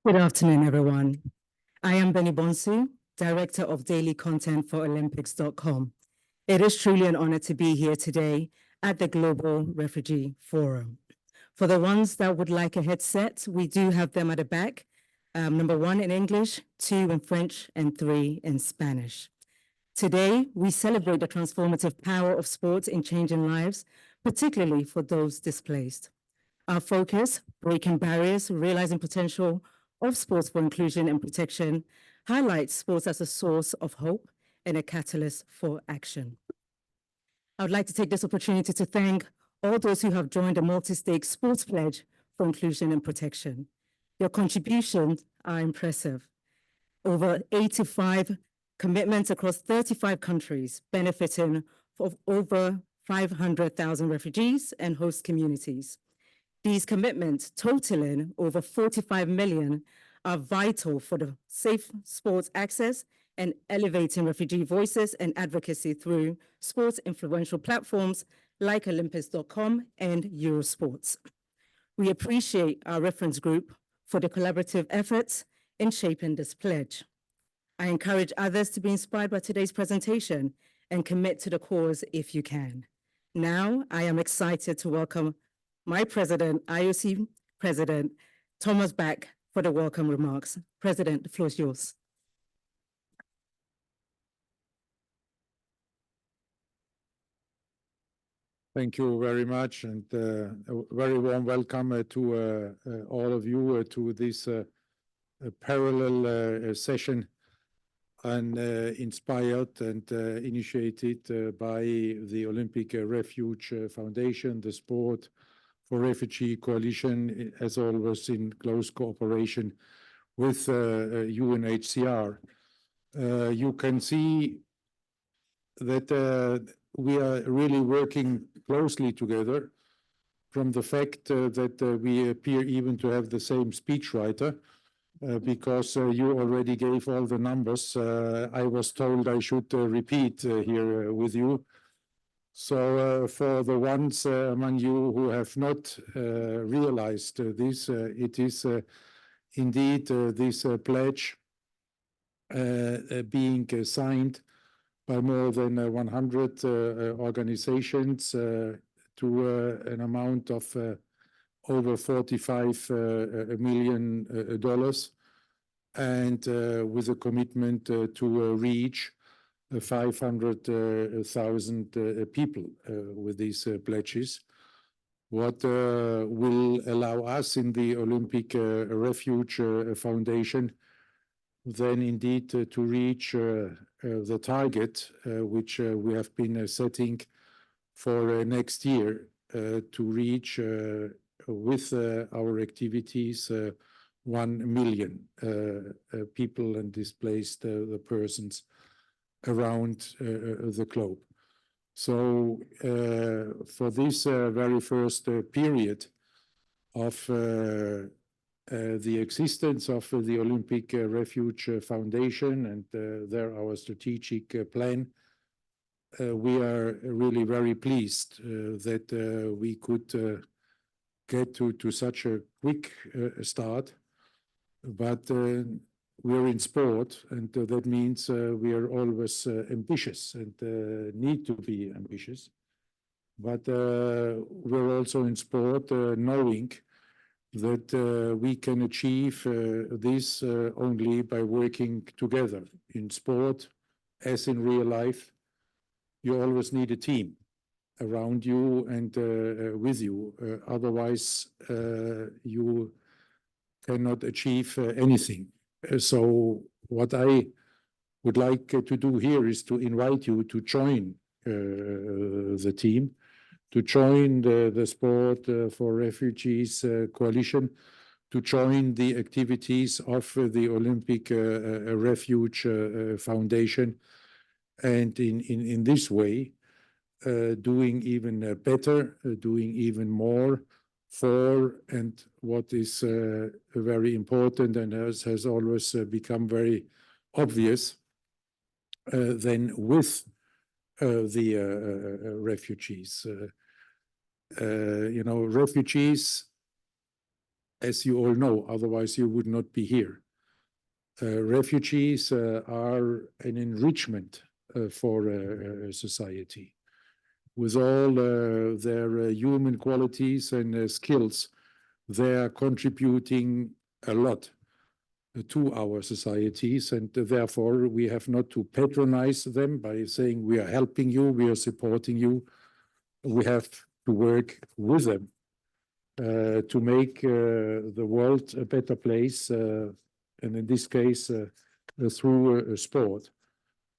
Good afternoon, everyone. I am Benny Bonsu, Director of Daily Content for Olympics.com. It is truly an honor to be here today at the Global Refugee Forum. For the ones that would like a headset, we do have them at the back. Number 1 in English, 2 in French, and 3 in Spanish. Today, we celebrate the transformative power of sports in changing lives, particularly for those displaced. Our focus, breaking barriers, realizing potential of sports for inclusion and protection, highlights sports as a source of hope and a catalyst for action. I would like to take this opportunity to thank all those who have joined the multi-stake sports pledge for inclusion and protection. Your contributions are impressive. Over 85 commitments across 35 countries, benefiting of over 500,000 refugees and host communities. These commitments, totaling over 45 million, are vital for the safe sports access and elevating refugee voices and advocacy through sports influential platforms like Olympics.com and Eurosports. We appreciate our reference group for the collaborative efforts in shaping this pledge. I encourage others to be inspired by today's presentation and commit to the cause if you can. Now, I am excited to welcome my president, IOC President, Thomas Bach, for the welcome remarks. President, the floor is yours. Thank you very much, and a very warm welcome to all of you to this parallel session, and inspired and initiated by the Olympic Refuge Foundation, the Sport for Refugee Coalition, as always in close cooperation with UNHCR. You can see that we are really working closely together, from the fact that we appear even to have the same speechwriter, because you already gave all the numbers. I was told I should repeat here with you. So for the ones among you who have not realized this, it is indeed this pledge being signed by more than 100 organizations to an amount of over $45 million, and with a commitment to reach 500,000 people with these pledges. What will allow us in the Olympic Refuge Foundation then indeed to reach the target which we have been setting for next year, to reach with our activities 1 million people and displaced the persons around the globe. So for this very first period of the existence of the Olympic Refuge Foundation and our strategic plan, we are really very pleased that we could get to such a quick start. But we're in sport, and that means we are always ambitious and need to be ambitious. But we're also in sport knowing that we can achieve this only by working together. In sport, as in real life, you always need a team around you and with you. Otherwise, you cannot achieve anything. So what I would like to do here is to invite you to join the team, to join the Sport for Refugees Coalition, to join the activities of the Olympic Refuge Foundation, and in this way, doing even better, doing even more for, and what is very important and has always become very obvious, then with the refugees. Refugees as you all know, otherwise you would not be here. Refugees are an enrichment for society. With all their human qualities and skills, they are contributing a lot to our societies, and therefore we have not to patronize them by saying we are helping you, we are supporting you. We have to work with them to make the world a better place, and in this case, through sport.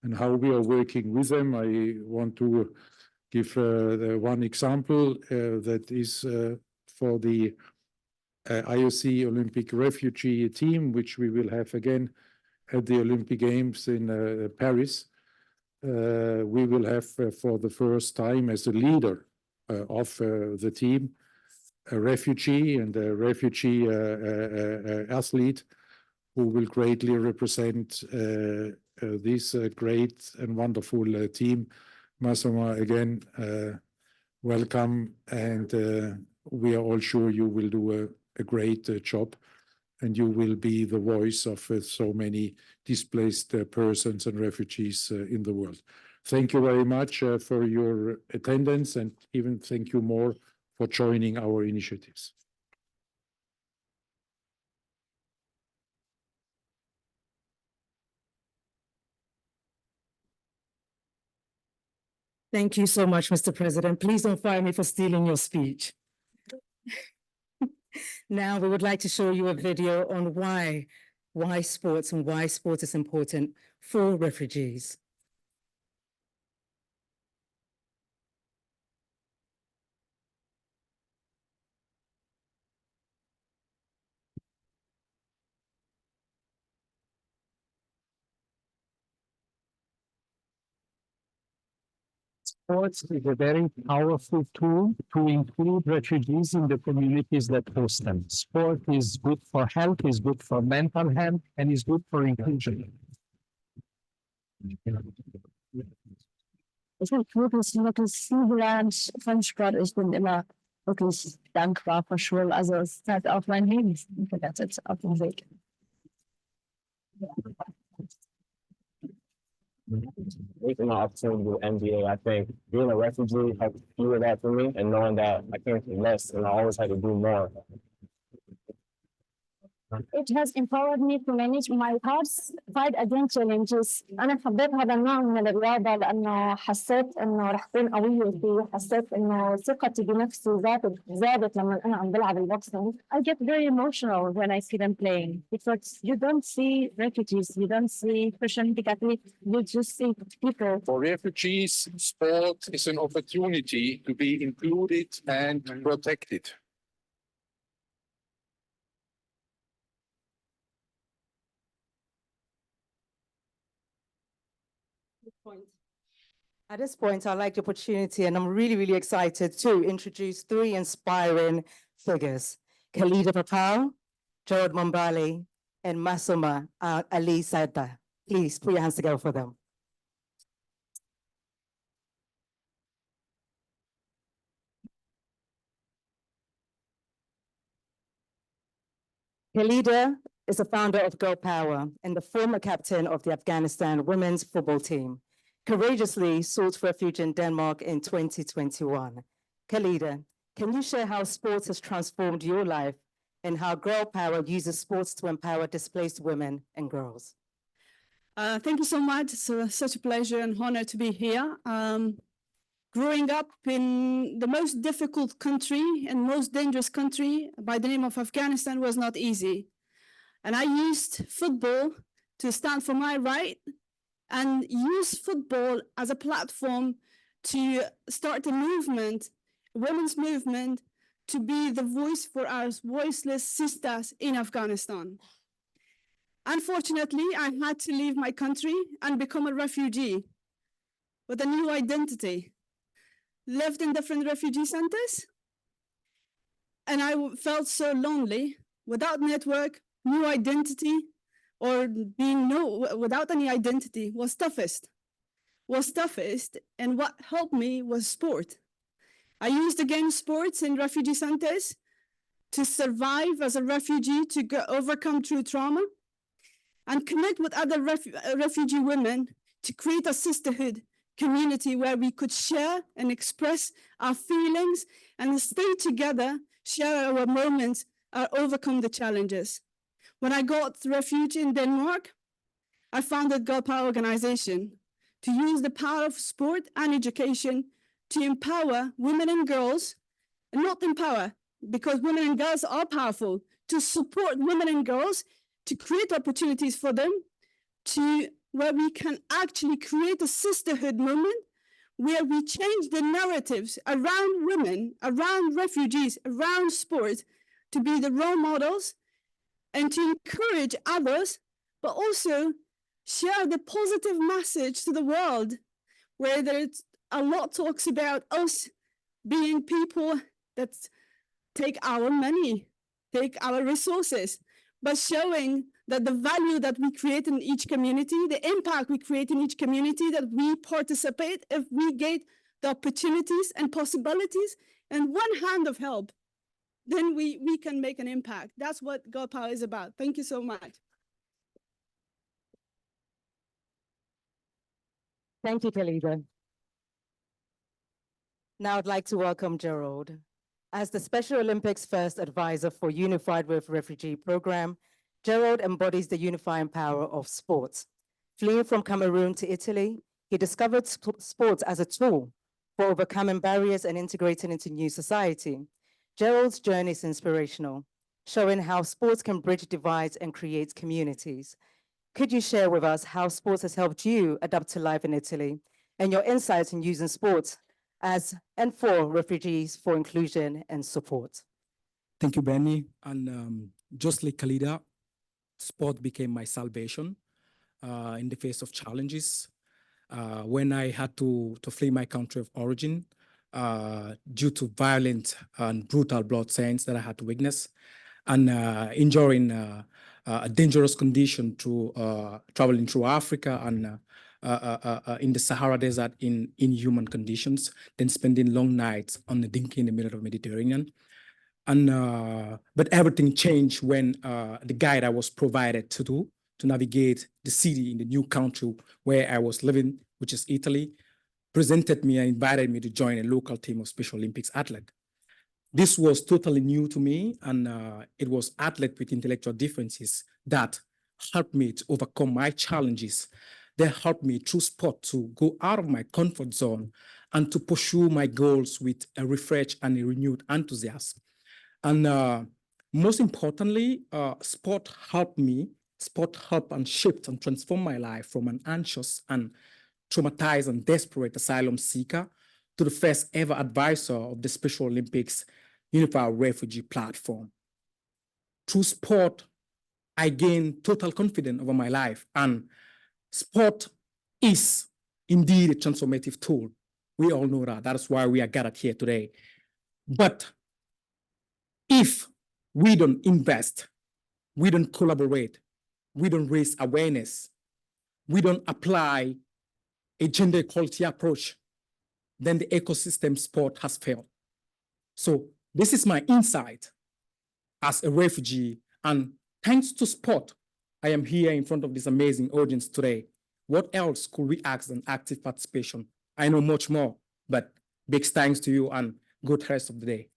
And how we are working with them, I want to give one example that is for the IOC Olympic refugee team, which we will have again at the Olympic Games in Paris. We will have for the first time as a leader of the team a refugee and a refugee athlete who will greatly represent this great and wonderful team. Masoma, again, welcome, and we are all sure you will do a great job, and you will be the voice of so many displaced persons and refugees in the world. Thank you very much for your attendance, and even thank you more for joining our initiatives. Thank you so much, Mr. President. Please don't fire me for stealing your speech. Now, we would like to show you a video on why sports and why sport is important for refugees. Sports is a very powerful tool to include refugees in the communities that host them. Sport is good for health, is good for mental health, and is good for inclusion. Ich habe wirklich viel gelernt von Sport. Ich bin immer wirklich dankbar für Schule. Also es ist halt auch mein Leben gerettet auf dem Weg. Taking my opportunity to do NBA, I think being a refugee helped fuel that for me, and knowing that I came from less and I always had to do more. It has empowered me to manage my thoughts, fight against challenges. أنا حبيت هذا النوع من الرياضة لأنه حسيت إنه رح أكون قوية فيه، حسيت إنه ثقتي بنفسي زادت لما أنا عم بلعب البوكسينج. I get very emotional when I see them playing because you don't see refugees, you don't see Christian athletes, you just see people. For refugees, sport is an opportunity to be included and protected. At this point, I'd like the opportunity, and I'm really, really excited to introduce three inspiring figures: Khalida Papal, Gerald Mombali, and Masoma Ali Saida. Please put your hands together for them. Khalida is the founder of Girl Power and the former captain of the Afghanistan women's football team. Courageously sought refuge in Denmark in 2021. Khalida, can you share how sports has transformed your life and how Girl Power uses sports to empower displaced women and girls? Thank you so much. It's such a pleasure and honor to be here. Growing up in the most difficult country and most dangerous country by the name of Afghanistan was not easy. And I used football to stand for my right and use football as a platform to start a movement, a women's movement, to be the voice for our voiceless sisters in Afghanistan. Unfortunately, I had to leave my country and become a refugee with a new identity. Lived in different refugee centers, and I felt so lonely, without network, new identity, or without any identity was toughest. And what helped me was sport. I used again sports in refugee centers to survive as a refugee, to overcome true trauma, and connect with other refugee women to create a sisterhood community where we could share and express our feelings and stay together, share our moments, overcome the challenges. When I got refuge in Denmark, I founded Girl Power Organization to use the power of sport and education to empower women and girls, and not empower, because women and girls are powerful, to support women and girls, to create opportunities for them, to where we can actually create a sisterhood moment where we change the narratives around women, around refugees, around sports, to be the role models and to encourage others, but also share the positive message to the world, where there's a lot talks about us being people that take our money, take our resources, but showing that the value that we create in each community, the impact we create in each community, that we participate if we get the opportunities and possibilities and one hand of help, then we can make an impact. That's what Girl Power is about. Thank you so much. Thank you, Khalida. Now I'd like to welcome Gerald. As the Special Olympics First Advisor for Unified with Refugee Program, Gerald embodies the unifying power of sports. Fleeing from Cameroon to Italy, he discovered sports as a tool for overcoming barriers and integrating into new society. Gerald's journey is inspirational, showing how sports can bridge divides and create communities. Could you share with us how sports has helped you adapt to life in Italy and your insights in using sports as and for refugees for inclusion and support? Thank you, Benny. And just like Khalida, sport became my salvation in the face of challenges. When I had to flee my country of origin due to violent and brutal bloodshed that I had to witness, and enduring a dangerous condition through traveling through Africa and in the Sahara Desert in inhuman conditions, then spending long nights on the dinky in the middle of the Mediterranean. And but everything changed when the guide I was provided to navigate the city in the new country where I was living, which is Italy, presented me and invited me to join a local team of Special Olympics athletes. This was totally new to me, and it was athletes with intellectual differences that helped me to overcome my challenges. They helped me through sport to go out of my comfort zone and to pursue my goals with a refreshed and a renewed enthusiasm. And most importantly, sport helped and shaped and transformed my life from an anxious and traumatized and desperate asylum seeker to the first ever advisor of the Special Olympics Unified Refugee Platform. Through sport, I gained total confidence over my life, and sport is indeed a transformative tool. We all know that. That is why we are gathered here today. But if we don't invest, we don't collaborate, we don't raise awareness, we don't apply a gender equality approach, then the ecosystem sport has failed. So this is my insight as a refugee, and thanks to sport, I am here in front of this amazing audience today. What else could we ask than active participation? I know much more, but big thanks to you and good rest of the day.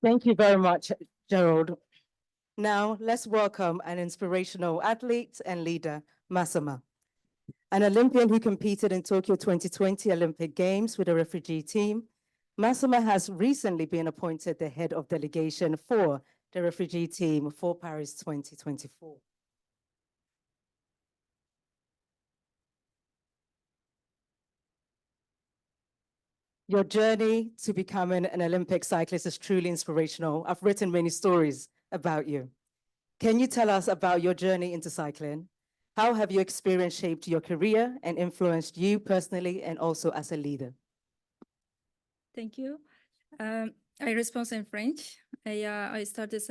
Thank you very much, Gerald. Now, let's welcome an inspirational athlete and leader, Massima, an Olympian who competed in Tokyo 2020 Olympic Games with a refugee team. Massima has recently been appointed the head of delegation for the refugee team for Paris 2024. Your journey to becoming an Olympic cyclist is truly inspirational. I've written many stories about you. Can you tell us about your journey into cycling? How have your experience shaped your career and influenced you personally and also as a leader? Thank you. I respond in French. I started,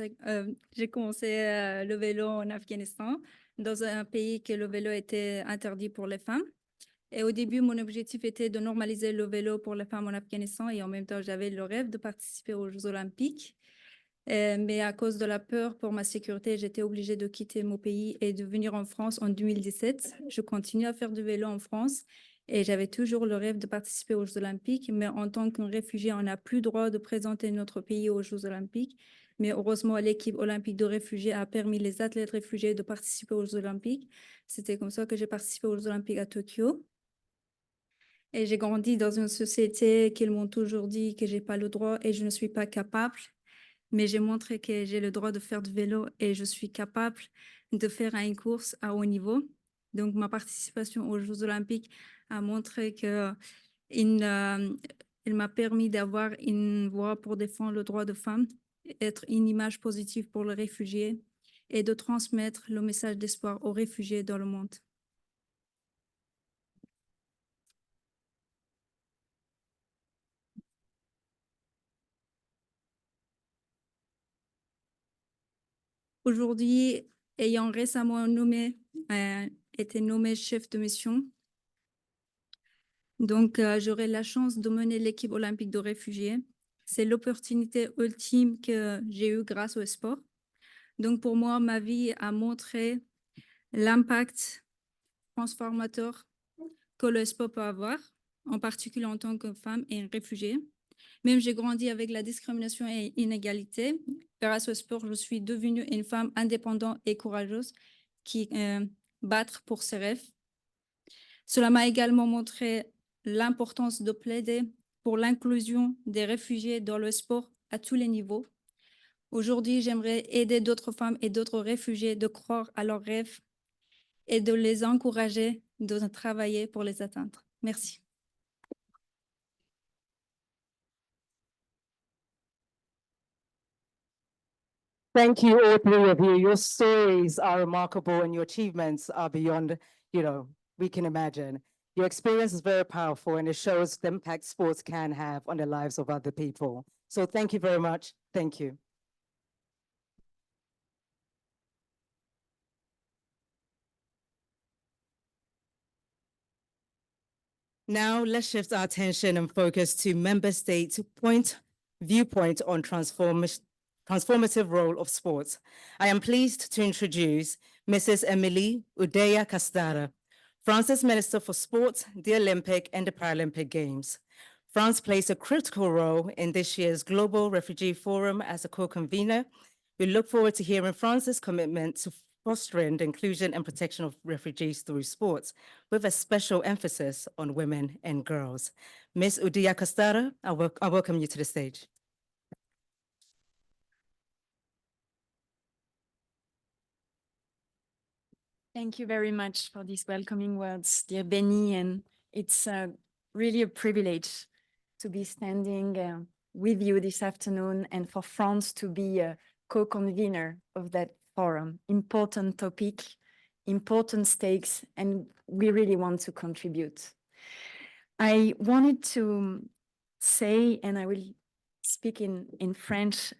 j'ai commencé le vélo en Afghanistan, dans un pays que le vélo était interdit pour les femmes. Et au début, mon objectif était de normaliser le vélo pour les femmes en Afghanistan et en même temps, j'avais le rêve de participer aux Jeux olympiques. Mais à cause de la peur pour ma sécurité, j'étais obligée de quitter mon pays et de venir en France en 2017. Je continue à faire du vélo en France et j'avais toujours le rêve de participer aux Jeux olympiques. Mais en tant que réfugié, on n'a plus le droit de présenter notre pays aux Jeux olympiques. Mais heureusement, l'équipe olympique de réfugiés a permis les athlètes réfugiés de participer aux Jeux olympiques. C'était comme ça que j'ai participé aux Jeux olympiques à Tokyo. Et j'ai grandi dans une société qui m'ont toujours dit que je n'ai pas le droit et je ne suis pas capable. Mais j'ai montré que j'ai le droit de faire du vélo et je suis capable de faire une course à haut niveau. Donc, ma participation aux Jeux olympiques a montré que il m'a permis d'avoir une voix pour défendre le droit des femmes, être une image positive pour les réfugiés et de transmettre le message d'espoir aux réfugiés dans le monde. Aujourd'hui, ayant récemment été nommé chef de mission, donc j'aurai la chance de mener l'équipe olympique de réfugiés. C'est l'opportunité ultime que j'ai eue grâce au sport. Donc pour moi, ma vie a montré l'impact transformateur que le sport peut avoir, en particulier en tant que femme et réfugiée. Même j'ai grandi avec la discrimination et l'inégalité. Grâce au sport, je suis devenue une femme indépendante et courageuse qui battre pour ses rêves. Cela m'a également montré l'importance de plaider pour l'inclusion des réfugiés dans le sport à tous les niveaux. Aujourd'hui, j'aimerais aider d'autres femmes et d'autres réfugiés de croire à leurs rêves et de les encourager de travailler pour les atteindre. Merci. Thank you, all three of you. Your stories are remarkable and your achievements are beyond, we can imagine. Your experience is very powerful and it shows the impact sports can have on the lives of other people. So thank you very much. Thank you. Now let's shift our attention and focus to member states' viewpoint on transformative role of sports. I am pleased to introduce Mrs. Emily Udeya Castara, France's Minister for Sport, the Olympic and the Paralympic Games. France plays a critical role in this year's Global Refugee Forum as a co-convener. We look forward to hearing France's commitment to fostering the inclusion and protection of refugees through sports, with a special emphasis on women and girls. Ms. Udeya Castara, I welcome you to the stage. Thank you very much for these welcoming words, dear Benny, and it's really a privilege to be standing with you this afternoon and for France to be a co-convener of that forum. Important topic, important stakes, and we really want to contribute. I wanted to say, and I will speak in French,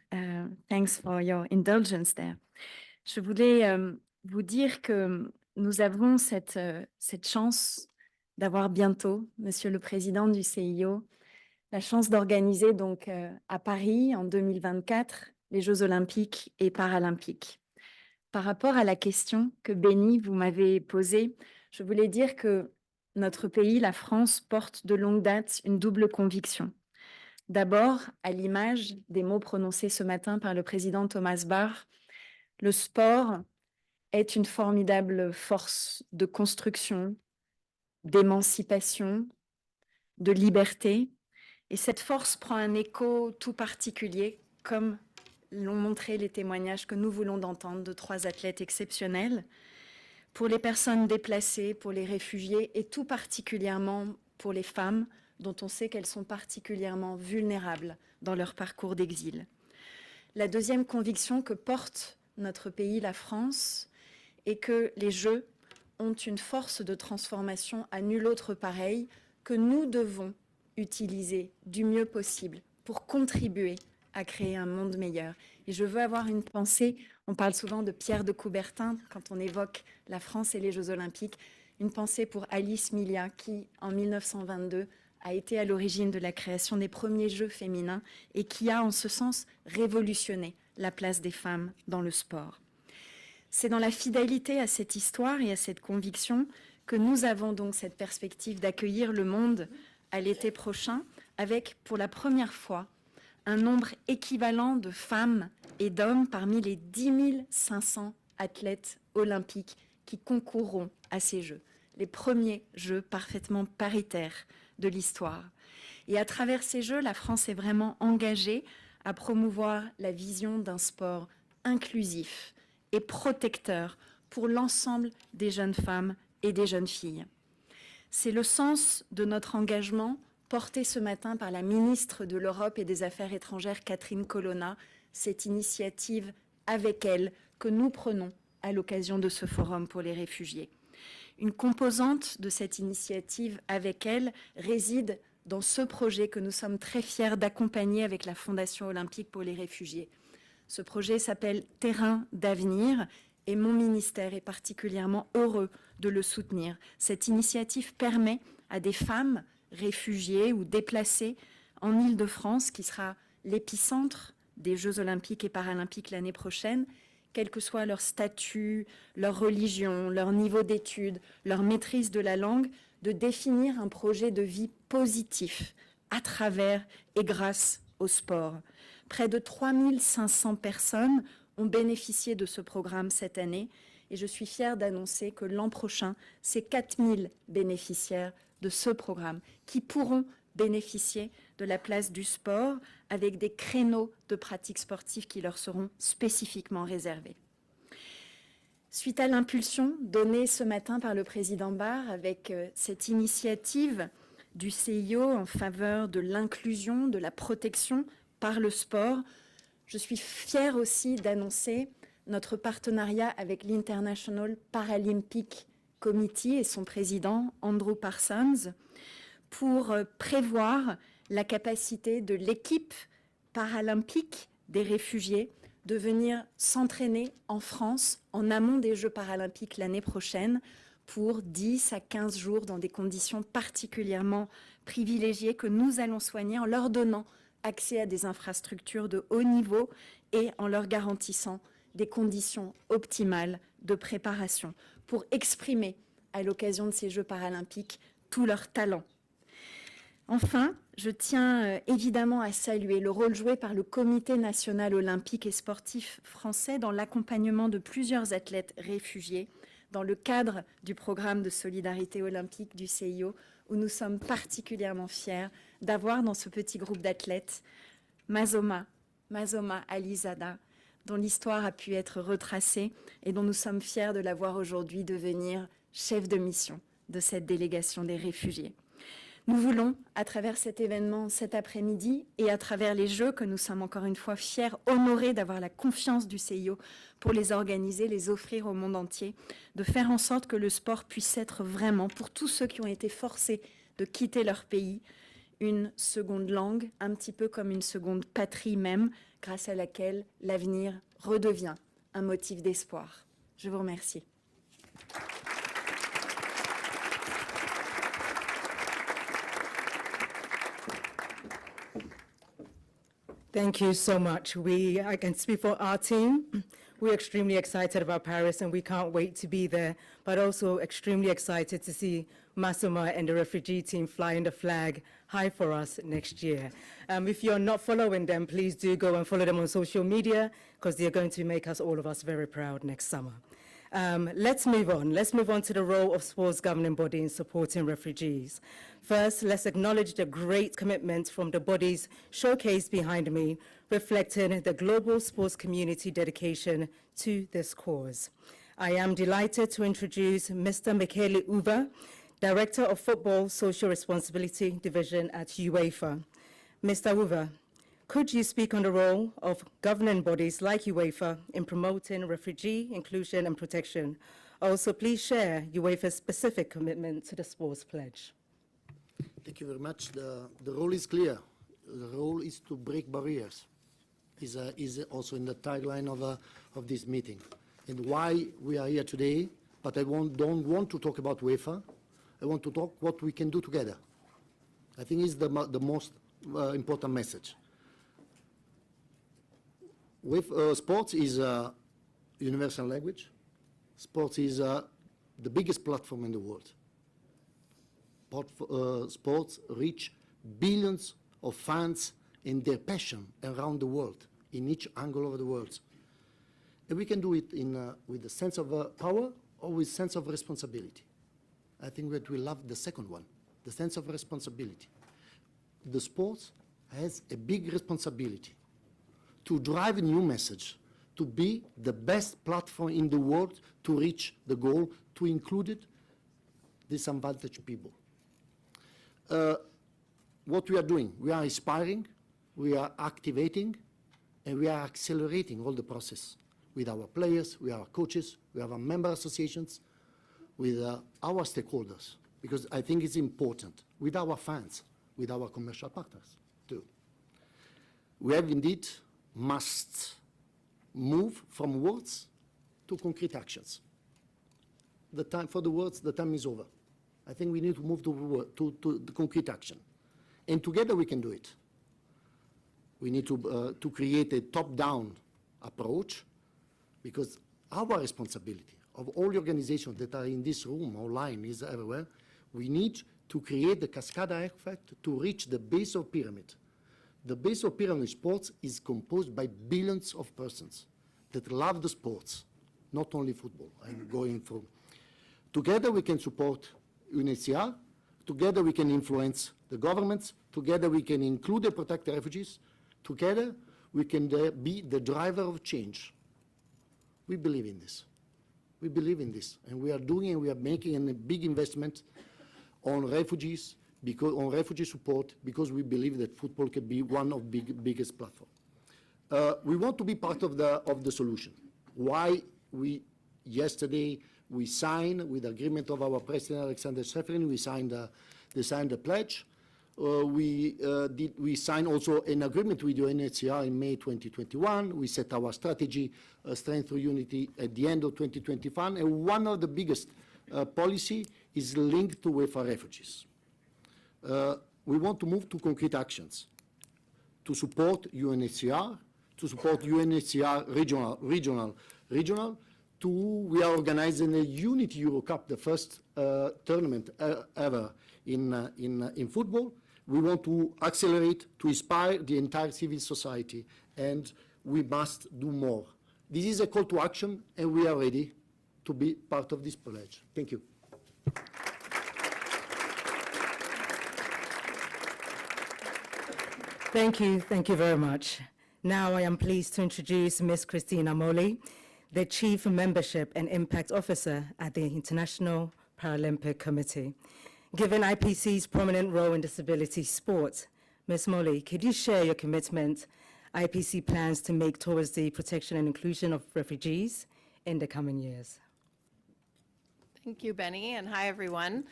thanks for your indulgence there. Je voulais vous dire que nous avons cette chance d'avoir bientôt, Monsieur le Président du CIO, la chance d'organiser donc à Paris en 2024 les Jeux olympiques et paralympiques. Par rapport à la question que Benny, vous m'avez posée, je voulais dire que notre pays, la France, porte de longue date une double conviction. D'abord, à l'image des mots prononcés ce matin par le président Thomas Bach, le sport est une formidable force de construction, d'émancipation, de liberté. Et cette force prend un écho tout particulier, comme l'ont montré les témoignages que nous voulons d'entendre de 3 athlètes exceptionnels, pour les personnes déplacées, pour les réfugiés et tout particulièrement pour les femmes, dont on sait qu'elles sont particulièrement vulnérables dans leur parcours d'exil. La deuxième conviction que porte notre pays, la France, est que les Jeux ont une force de transformation à nul autre pareil que nous devons utiliser du mieux possible pour contribuer à créer un monde meilleur. Et je veux avoir une pensée, on parle souvent de Pierre de Coubertin quand on évoque la France et les Jeux olympiques, Une pensée pour Alice Milia qui, en 1922, a été à l'origine de la création des premiers Jeux féminins et qui a, en ce sens, révolutionné la place des femmes dans le sport. C'est dans la fidélité à cette histoire et à cette conviction que nous avons donc cette perspective d'accueillir le monde à l'été prochain avec, pour la première fois, un nombre équivalent de femmes et d'hommes parmi les 10 500 athlètes olympiques qui concourront à ces Jeux. Les premiers Jeux parfaitement paritaires de l'histoire. Et à travers ces Jeux, la France est vraiment engagée à promouvoir la vision d'un sport inclusif et protecteur pour l'ensemble des jeunes femmes et des jeunes filles. C'est le sens de notre engagement porté ce matin par la ministre de l'Europe et des Affaires étrangères, Catherine Colonna, cette initiative avec elle que nous prenons à l'occasion de ce forum pour les réfugiés. Une composante de cette initiative avec elle réside dans ce projet que nous sommes très fiers d'accompagner avec la Fondation olympique pour les réfugiés. Ce projet s'appelle Terrain d'avenir et mon ministère est particulièrement heureux de le soutenir. Cette initiative permet à des femmes réfugiées ou déplacées en Île-de-France, qui sera l'épicentre des Jeux olympiques et paralympiques l'année prochaine, quel que soit leur statut, leur religion, leur niveau d'études, leur maîtrise de la langue, de définir un projet de vie positif à travers et grâce au sport. Près de 3 500 personnes ont bénéficié de ce programme cette année et je suis fière d'annoncer que l'an prochain, c'est 4 000 bénéficiaires de ce programme qui pourront bénéficier de la place du sport avec des créneaux de pratiques sportives qui leur seront spécifiquement réservés. Suite à l'impulsion donnée ce matin par le président Barr avec cette initiative du CIO en faveur de l'inclusion, de la protection par le sport, je suis fière aussi d'annoncer notre partenariat avec l'International Paralympic Committee et son président Andrew Parsons pour prévoir la capacité de l'équipe paralympique des réfugiés de venir s'entraîner en France en amont des Jeux paralympiques l'année prochaine pour 10 à 15 jours dans des conditions particulièrement privilégiées que nous allons soigner en leur donnant accès à des infrastructures de haut niveau et en leur garantissant des conditions optimales de préparation pour exprimer à l'occasion de ces Jeux paralympiques tout leur talent. Enfin, je tiens évidemment à saluer le rôle joué par le Comité national olympique et sportif français dans l'accompagnement de plusieurs athlètes réfugiés dans le cadre du programme de solidarité olympique du CIO, où nous sommes particulièrement fiers d'avoir dans ce petit groupe d'athlètes Mazoma Alizada, dont l'histoire a pu être retracée et dont nous sommes fiers de la voir aujourd'hui devenir chef de mission de cette délégation des réfugiés. Nous voulons, à travers cet événement cet après-midi et à travers les Jeux que nous sommes encore une fois fiers, honorés d'avoir la confiance du CIO pour les organiser, les offrir au monde entier, de faire en sorte que le sport puisse être vraiment, pour tous ceux qui ont été forcés de quitter leur pays, une seconde langue, un petit peu comme une seconde patrie même, grâce à laquelle l'avenir redevient un motif d'espoir. Je vous remercie. Thank you so much. I can speak for our team. We're extremely excited about Paris and we can't wait to be there, but also extremely excited to see Massima and the refugee team flying the flag high for us next year. If you're not following them, please do go and follow them on social media because they're going to make all of us very proud next summer. Let's move on. Let's move on to the role of sports governing body in supporting refugees. First, let's acknowledge the great commitment from the bodies showcased behind me, reflecting the global sports community dedication to this cause. I am delighted to introduce Mr. Michele Uva, Director of Football Social Responsibility Division at UEFA. Mr. Uva, could you speak on the role of governing bodies like UEFA in promoting refugee inclusion and protection? Also, please share UEFA's specific commitment to the sports pledge. Thank you very much. The role is clear. The role is to break barriers. Is also in the tagline of this meeting. And why we are here today, but I don't want to talk about UEFA. I want to talk what we can do together. I think it's the most important message. Sports is a universal language. Sports is the biggest platform in the world. Sports reach billions of fans and their passion around the world, in each angle of the world. And we can do it with a sense of power or with sense of responsibility. I think that we love the second one, the sense of responsibility. The sports has a big responsibility to drive a new message, to be the best platform in the world to reach the goal, to include disadvantaged people. What we are doing, we are inspiring, we are activating, and we are accelerating all the process with our players, with our coaches, with our member associations, with our stakeholders, because I think it's important, with our fans, with our commercial partners too. We have indeed must move from words to concrete actions. The time for the words, the time is over. I think we need to move to the concrete action. And together we can do it. We need to create a top-down approach, because our responsibility of all the organizations that are in this room, online, is everywhere, we need to create the cascade effect to reach the base of pyramid. The base of pyramid sports is composed by billions of persons that love the sports, not only football. I'm going for. Together we can support UNHCR, together we can influence the governments, together we can include and protect the refugees, together we can be the driver of change. We believe in this. We believe in this, and we are doing and we are making a big investment on refugees, on refugee support, because we believe that football can be one of biggest platforms. We want to be part of the solution. Why yesterday we signed, with agreement of our president Alexander Seferin, we signed the pledge. We signed also an agreement with UNHCR in May 2021. We set our strategy, Strength through Unity, at the end of 2021, and one of the biggest policy is linked to UEFA refugees. We want to move to concrete actions to support UNHCR, regional. We are organizing a Unity Euro Cup, the first tournament ever in football. We want to accelerate, to inspire the entire civil society, and we must do more. This is a call to action, and we are ready to be part of this pledge. Thank you. Thank you very much. Now I am pleased to introduce Ms. Christina Moli, the Chief Membership and Impact Officer at the International Paralympic Committee. Given IPC's prominent role in disability sport, Ms. Moli, could you share your commitment IPC plans to make towards the protection and inclusion of refugees in the coming years? Thank you, Benny, and hi, everyone.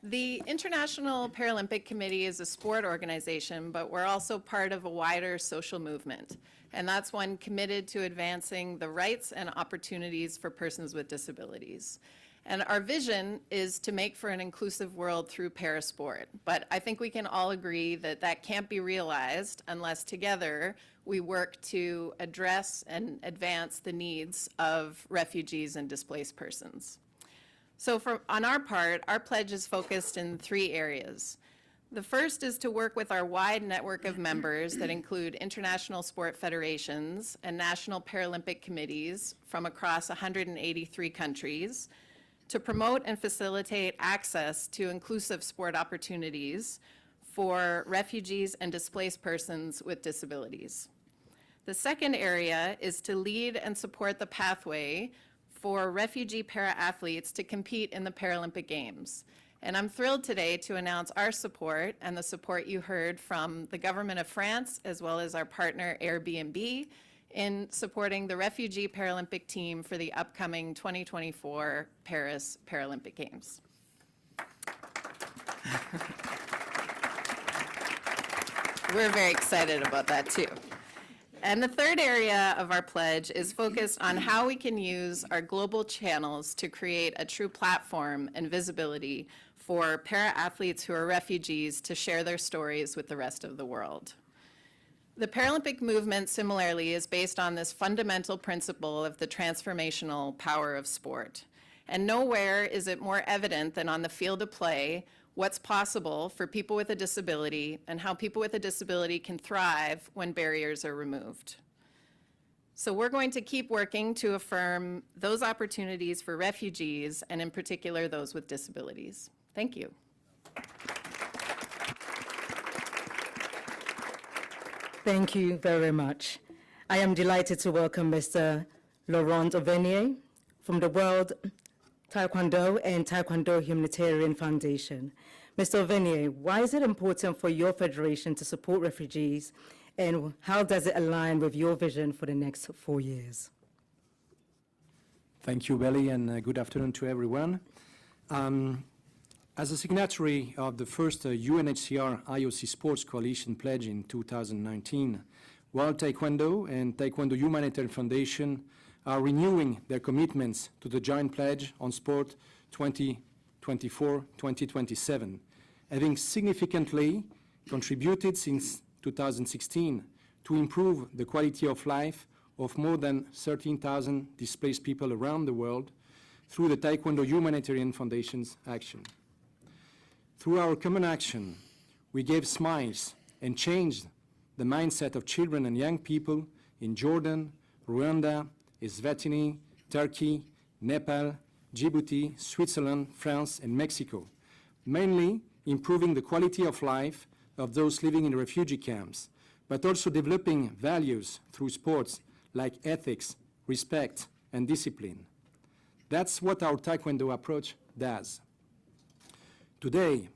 The International Paralympic Committee is a sport organization, but we're also part of a wider social movement, and that's one committed to advancing the rights and opportunities for persons with disabilities. And our vision is to make for an inclusive world through parasport, but I think we can all agree that that can't be realized unless together we work to address and advance the needs of refugees and displaced persons. So on our part, our pledge is focused in 3 areas. The first is to work with our wide network of members that include international sport federations and national Paralympic committees from across 183 countries to promote and facilitate access to inclusive sport opportunities for refugees and displaced persons with disabilities. The second area is to lead and support the pathway for refugee para-athletes to compete in the Paralympic Games. And I'm thrilled today to announce our support and the support you heard from the government of France, as well as our partner Airbnb, in supporting the refugee Paralympic team for the upcoming 2024 Paris Paralympic Games. We're very excited about that too. And the third area of our pledge is focused on how we can use our global channels to create a true platform and visibility for para-athletes who are refugees to share their stories with the rest of the world. The Paralympic movement, similarly, is based on this fundamental principle of the transformational power of sport. And nowhere is it more evident than on the field of play what's possible for people with a disability and how people with a disability can thrive when barriers are removed. So we're going to keep working to affirm those opportunities for refugees and in particular those with disabilities. Thank you. Thank you very much. I am delighted to welcome Mr. Laurent Ovenier from the World Taekwondo and Taekwondo Humanitarian Foundation. Mr. Ovenier, why is it important for your federation to support refugees, and how does it align with your vision for the next 4 years? Thank you, Belly, and good afternoon to everyone. As a signatory of the first UNHCR IOC Sports Coalition pledge in 2019, World Taekwondo and Taekwondo Humanitarian Foundation are renewing their commitments to the joint pledge on sport 2024-2027, having significantly contributed since 2016 to improve the quality of life of more than 13,000 displaced people around the world through the Taekwondo Humanitarian Foundation's action. Through our common action, we gave smiles and changed the mindset of children and young people in Jordan, Rwanda, Eswatini, Turkey, Nepal, Djibouti, Switzerland, France, and Mexico, mainly improving the quality of life of those living in refugee camps, but also developing values through sports like ethics, respect, and discipline. That's what our Taekwondo approach does. Today,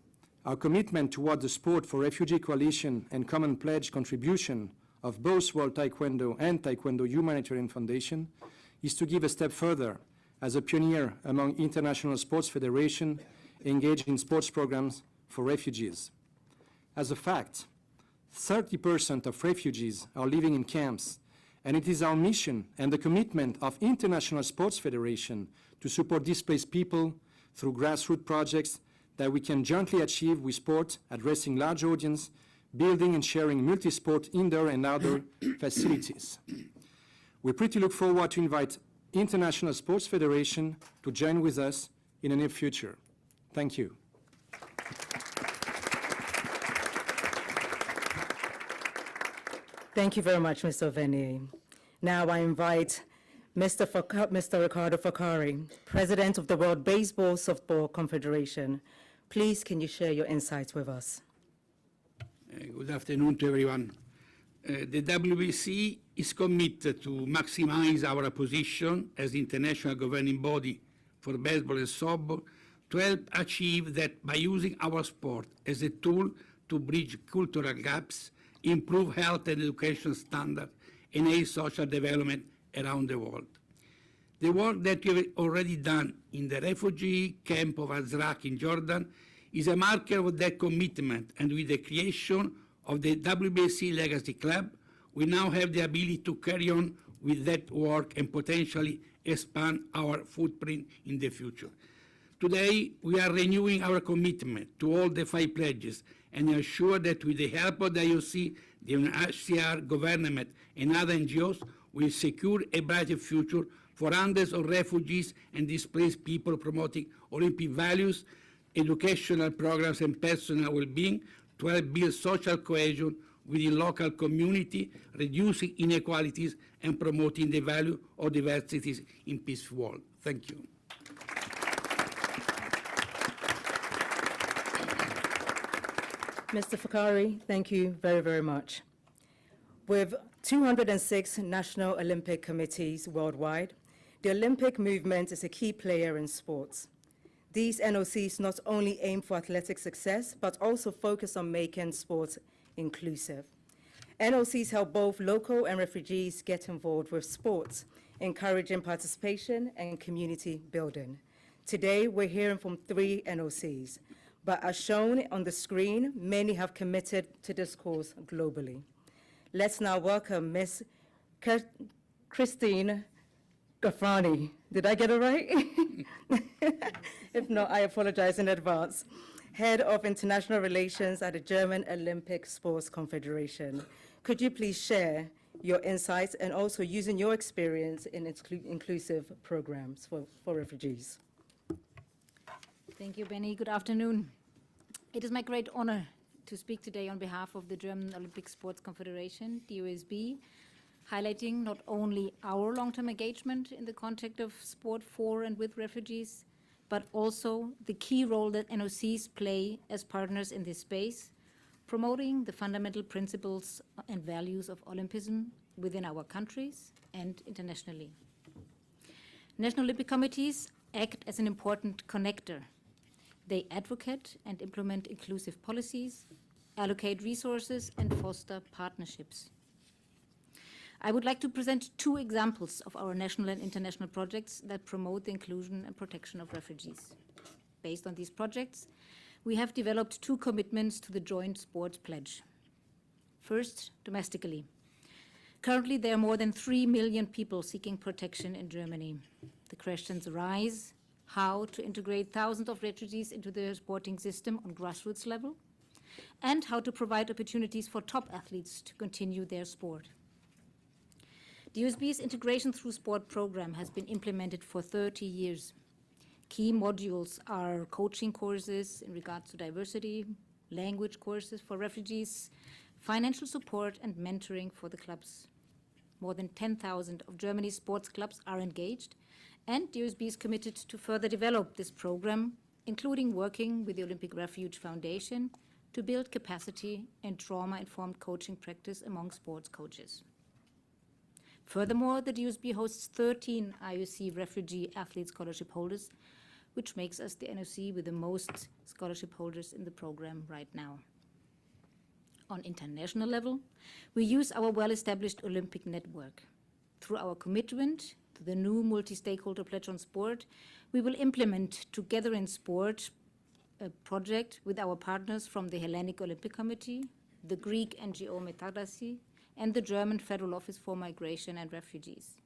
our commitment toward the Sport for Refugee Coalition and Common Pledge contribution of both World Taekwondo and Taekwondo Humanitarian Foundation is to give a step further as a pioneer among international sports federations engaged in sports programs for refugees. As a fact, 30% of refugees are living in camps, and it is our mission and the commitment of international sports federations to support displaced people through grassroots projects that we can jointly achieve with sport, addressing large audience, building and sharing multi-sport indoor and outdoor facilities. We pretty look forward to invite international sports federation to join with us in the near future. Thank you. Thank you very much, Mr. Ovenier. Now I invite Mr. Ricardo Facari, President of the World Baseball Softball Confederation. Please, can you share your insights with us? Good afternoon to everyone. The WBC is committed to maximize our position as the international governing body for baseball and softball to help achieve that by using our sport as a tool to bridge cultural gaps, improve health and education standards, and aid social development around the world. The work that we have already done in the refugee camp of Azraq in Jordan is a marker of that commitment, and with the creation of the WBC Legacy Club, we now have the ability to carry on with that work and potentially expand our footprint in the future. Today, we are renewing our commitment to all the 5 pledges and are sure that with the help of the IOC, the UNHCR, government, and other NGOs, will secure a brighter future for hundreds of refugees and displaced people, promoting Olympic values, educational programs, and personal well-being to help build social cohesion within local community, reducing inequalities, and promoting the value of diversities in peaceful world. Thank you. Mr. Facari, thank you very, very much. With 206 national Olympic committees worldwide, the Olympic movement is a key player in sports. These NOCs not only aim for athletic success, but also focus on making sports inclusive. NOCs help both local and refugees get involved with sports, encouraging participation and community building. Today, we're hearing from 3 NOCs, but as shown on the screen, many have committed to this cause globally. Let's now welcome Ms. Christine Gafrani. Did I get it right? If not, I apologize in advance. Head of International Relations at the German Olympic Sports Confederation. Could you please share your insights and also using your experience in inclusive programs for refugees? Thank you, Benny. Good afternoon. It is my great honor to speak today on behalf of the German Olympic Sports Confederation, DOSB, highlighting not only our long-term engagement in the context of sport for and with refugees, but also the key role that NOCs play as partners in this space, promoting the fundamental principles and values of Olympism within our countries and internationally. National Olympic committees act as an important connector. They advocate and implement inclusive policies, allocate resources, and foster partnerships. I would like to present two examples of our national and international projects that promote the inclusion and protection of refugees. Based on these projects, we have developed two commitments to the Joint Sports Pledge. First, domestically. Currently, there are more than 3 million people seeking protection in Germany. The questions arise: how to integrate thousands of refugees into the sporting system on grassroots level, and how to provide opportunities for top athletes to continue their sport. DOSB's Integration Through Sport program has been implemented for 30 years. Key modules are coaching courses in regards to diversity, language courses for refugees, financial support, and mentoring for the clubs. More than 10,000 of Germany's sports clubs are engaged, and DOSB is committed to further develop this program, including working with the Olympic Refuge Foundation to build capacity and trauma-informed coaching practice among sports coaches. Furthermore, the DOSB hosts 13 IOC refugee athlete scholarship holders, which makes us the NOC with the most scholarship holders in the program right now. On international level, we use our well-established Olympic network. Through our commitment to the new multi-stakeholder pledge on sport, we will implement Together in Sport, a project with our partners from the Hellenic Olympic Committee, the Greek NGO Metadasi, and the German Federal Office for Migration and Refugees.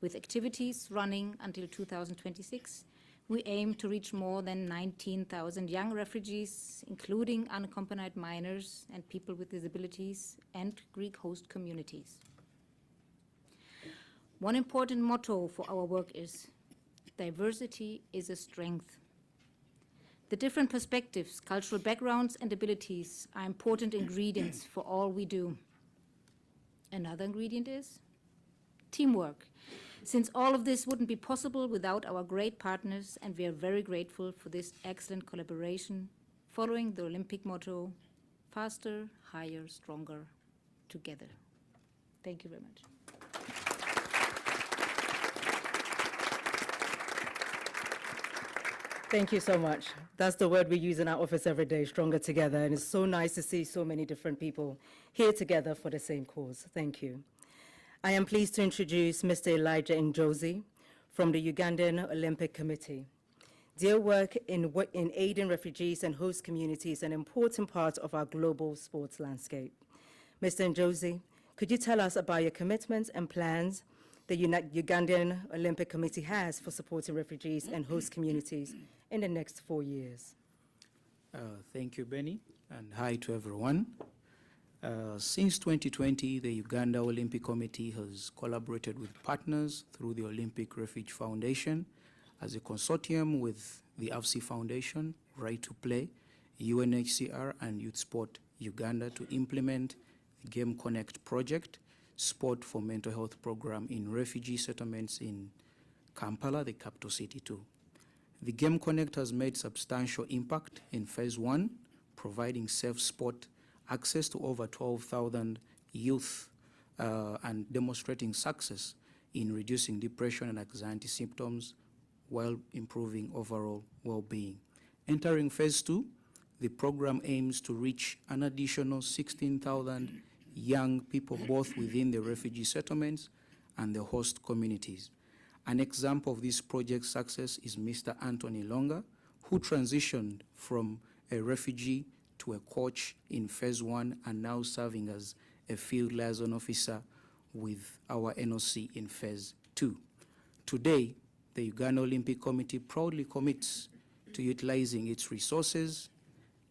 With activities running until 2026, we aim to reach more than 19,000 young refugees, including unaccompanied minors and people with disabilities, and Greek host communities. One important motto for our work is, diversity is a strength. The different perspectives, cultural backgrounds, and abilities are important ingredients for all we do. Another ingredient is teamwork, since all of this wouldn't be possible without our great partners, and we are very grateful for this excellent collaboration, following the Olympic motto, faster, higher, stronger, together. Thank you very much. Thank you so much. That's the word we use in our office every day, stronger together. And it's so nice to see so many different people here together for the same cause. Thank you. I am pleased to introduce Mr. Elijah Njozi from the Ugandan Olympic Committee. Their work in aiding refugees and host communities is an important part of our global sports landscape. Mr. Njozi, could you tell us about your commitments and plans the Ugandan Olympic Committee has for supporting refugees and host communities in the next 4 years? Thank you, Benny, and hi to everyone. Since 2020, the Uganda Olympic Committee has collaborated with partners through the Olympic Refuge Foundation as a consortium with the AFC Foundation, Right to Play, UNHCR, and Youth Sport Uganda to implement the Game Connect project, Sport for Mental Health program in refugee settlements in Kampala, the capital city too. The Game Connect has made substantial impact in phase 1, providing safe sport access to over 12,000 youth and demonstrating success in reducing depression and anxiety symptoms while improving overall well-being. Entering phase 2, the program aims to reach an additional 16,000 young people both within the refugee settlements and the host communities. An example of this project's success is Mr. Anthony Longa, who transitioned from a refugee to a coach in phase 1 and now serving as a field liaison officer with our NOC in phase 2. Today, the Uganda Olympic Committee proudly commits to utilizing its resources,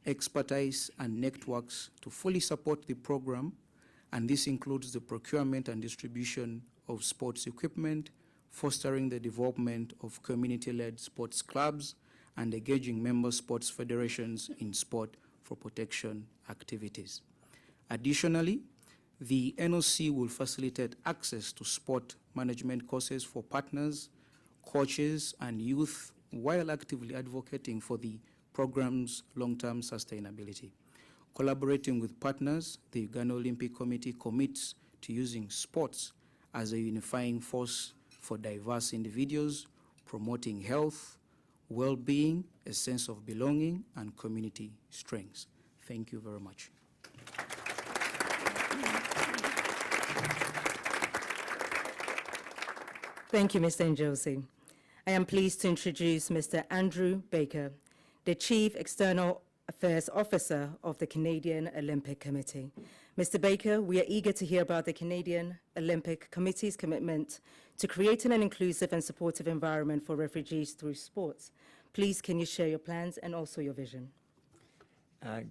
expertise, and networks to fully support the program, and this includes the procurement and distribution of sports equipment, fostering the development of community-led sports clubs, and engaging member sports federations in sport for protection activities. Additionally, the NOC will facilitate access to sport management courses for partners, coaches, and youth while actively advocating for the program's long-term sustainability. Collaborating with partners, the Uganda Olympic Committee commits to using sports as a unifying force for diverse individuals, promoting health, well-being, a sense of belonging, and community strengths. Thank you very much. Thank you, Mr. Njosi. I am pleased to introduce Mr. Andrew Baker, the Chief External Affairs Officer of the Canadian Olympic Committee. Mr. Baker, we are eager to hear about the Canadian Olympic Committee's commitment to creating an inclusive and supportive environment for refugees through sports. Please, can you share your plans and also your vision?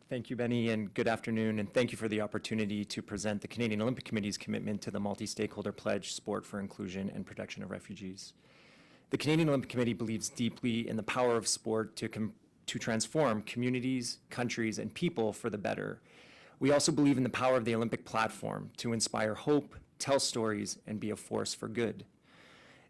Thank you, Benny, and good afternoon, and thank you for the opportunity to present the Canadian Olympic Committee's commitment to the multi-stakeholder pledge, Sport for Inclusion and Protection of Refugees. The Canadian Olympic Committee believes deeply in the power of sport to transform communities, countries, and people for the better. We also believe in the power of the Olympic platform to inspire hope, tell stories, and be a force for good.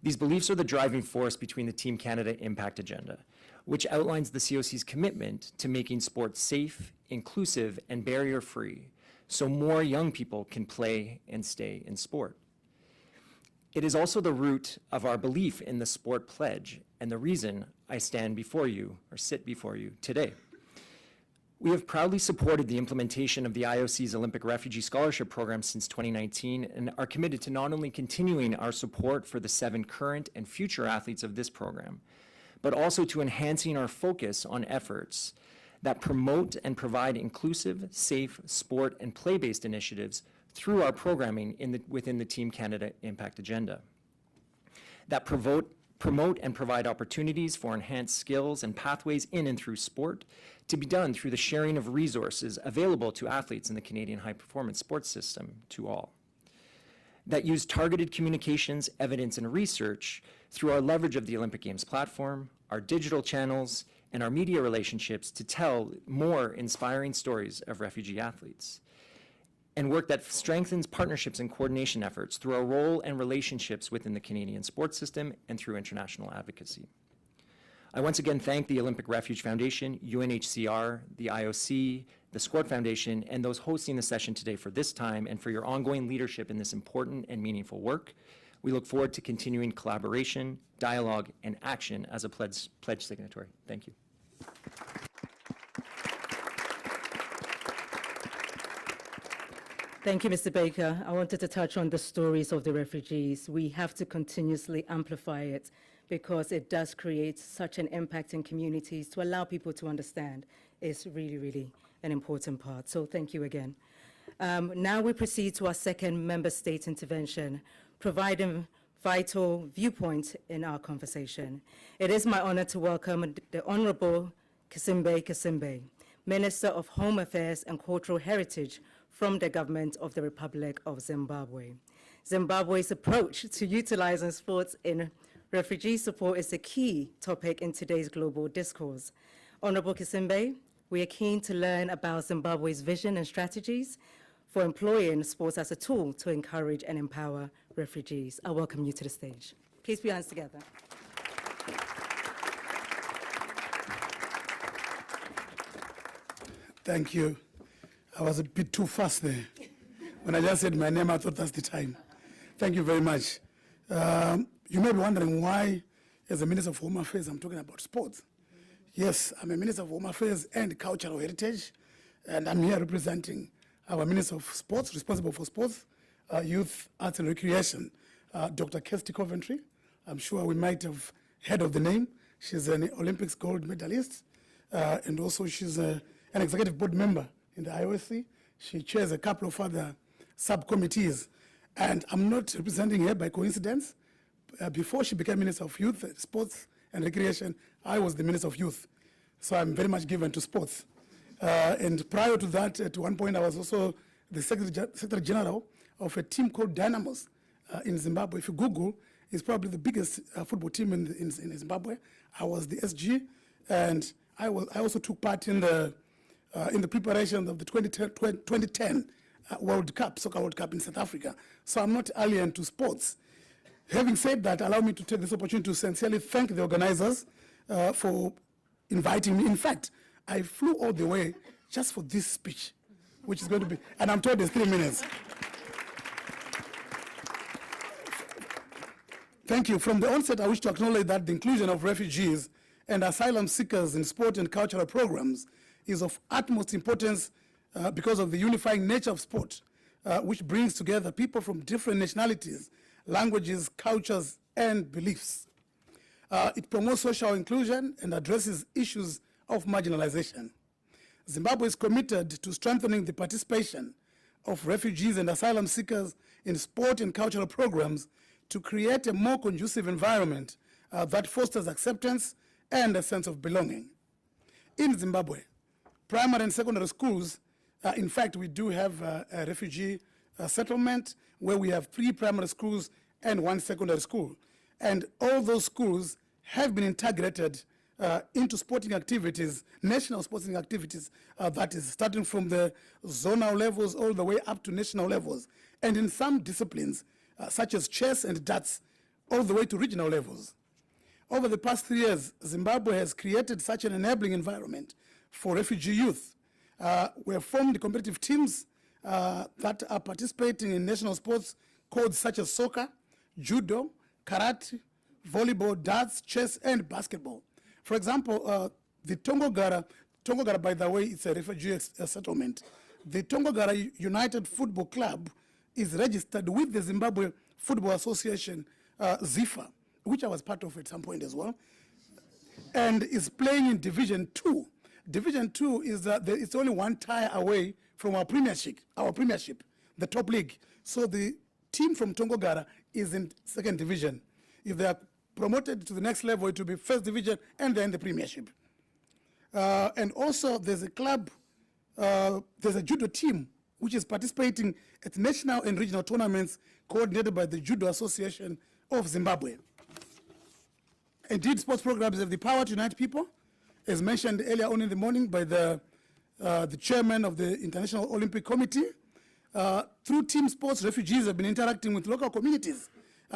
These beliefs are the driving force between the Team Canada Impact Agenda, which outlines the COC's commitment to making sport safe, inclusive, and barrier-free, so more young people can play and stay in sport. It is also the root of our belief in the sport pledge and the reason I stand before you, or sit before you today. We have proudly supported the implementation of the IOC's Olympic Refugee Scholarship Program since 2019 and are committed to not only continuing our support for the 7 current and future athletes of this program, but also to enhancing our focus on efforts that promote and provide inclusive, safe, sport, and play-based initiatives through our programming within the Team Canada Impact Agenda. That promote and provide opportunities for enhanced skills and pathways in and through sport to be done through the sharing of resources available to athletes in the Canadian high-performance sports system to all. That use targeted communications, evidence, and research through our leverage of the Olympic Games platform, our digital channels, and our media relationships to tell more inspiring stories of refugee athletes. And work that strengthens partnerships and coordination efforts through our role and relationships within the Canadian sports system and through international advocacy. I once again thank the Olympic Refuge Foundation, UNHCR, the IOC, the Sport Foundation, and those hosting the session today for this time and for your ongoing leadership in this important and meaningful work. We look forward to continuing collaboration, dialogue, and action as a pledge signatory. Thank you. Thank you, Mr. Baker. I wanted to touch on the stories of the refugees. We have to continuously amplify it because it does create such an impact in communities. To allow people to understand is really, really an important part. So thank you again. Now we proceed to our second member state intervention, providing vital viewpoints in our conversation. It is my honor to welcome the Honorable Kasimbe, Minister of Home Affairs and Cultural Heritage from the government of the Republic of Zimbabwe. Zimbabwe's approach to utilizing sports in refugee support is a key topic in today's global discourse. Honorable Kasimbe, we are keen to learn about Zimbabwe's vision and strategies for employing sports as a tool to encourage and empower refugees. I welcome you to the stage. Please put your hands together. Thank you. I was a bit too fast there. When I just said my name, I thought that's the time. Thank you very much. You may be wondering why, as a Minister of Home Affairs, I'm talking about sports. Yes, I'm a Minister of Home Affairs and Cultural Heritage, and I'm here representing our Minister of Sports, responsible for sports, youth, arts and recreation, Dr. Kirsty Coventry. I'm sure we might have heard of the name. She's an Olympics gold medalist, and also she's an executive board member in the IOC. She chairs a couple of other subcommittees. And I'm not representing her by coincidence. Before she became Minister of Youth, Sports and Recreation, I was the Minister of Youth. So I'm very much given to sports. And prior to that, at one point, I was also the Secretary General of a team called Dynamos in Zimbabwe. If you Google, it's probably the biggest football team in Zimbabwe. I was the SG, and I also took part in the preparation of the 2010 World Cup, Soccer World Cup in South Africa. So I'm not alien to sports. Having said that, allow me to take this opportunity to sincerely thank the organizers for inviting me. In fact, I flew all the way just for this speech, which is going to be, and I'm told it's 3 minutes. Thank you. From the onset, I wish to acknowledge that the inclusion of refugees and asylum seekers in sport and cultural programs is of utmost importance because of the unifying nature of sport, which brings together people from different nationalities, languages, cultures, and beliefs. It promotes social inclusion and addresses issues of marginalization. Zimbabwe is committed to strengthening the participation of refugees and asylum seekers in sport and cultural programs to create a more conducive environment that fosters acceptance and a sense of belonging. In Zimbabwe, primary and secondary schools, in fact, we do have a refugee settlement where we have 3 primary schools and 1 secondary school. And all those schools have been integrated into sporting activities, national sporting activities, that is starting from the zonal levels all the way up to national levels. And in some disciplines, such as chess and darts, all the way to regional levels. Over the past 3 years, Zimbabwe has created such an enabling environment for refugee youth. We have formed competitive teams that are participating in national sports codes such as soccer, judo, karate, volleyball, darts, chess, and basketball. For example, the Tongogara, by the way, it's a refugee settlement. The Tongogara United Football Club is registered with the Zimbabwe Football Association, ZIFA, which I was part of at some point as well, and is playing in Division 2. Division 2 is it's only 1 tie away from our premiership, the top league. So the team from Tongogara is in 2nd division. If they are promoted to the next level, it will be 1st division and then the premiership. And also there's a club, there's a judo team which is participating at national and regional tournaments coordinated by the Judo Association of Zimbabwe. Indeed, sports programs have the power to unite people, as mentioned earlier on in the morning by the chairman of the International Olympic Committee. Through team sports, refugees have been interacting with local communities,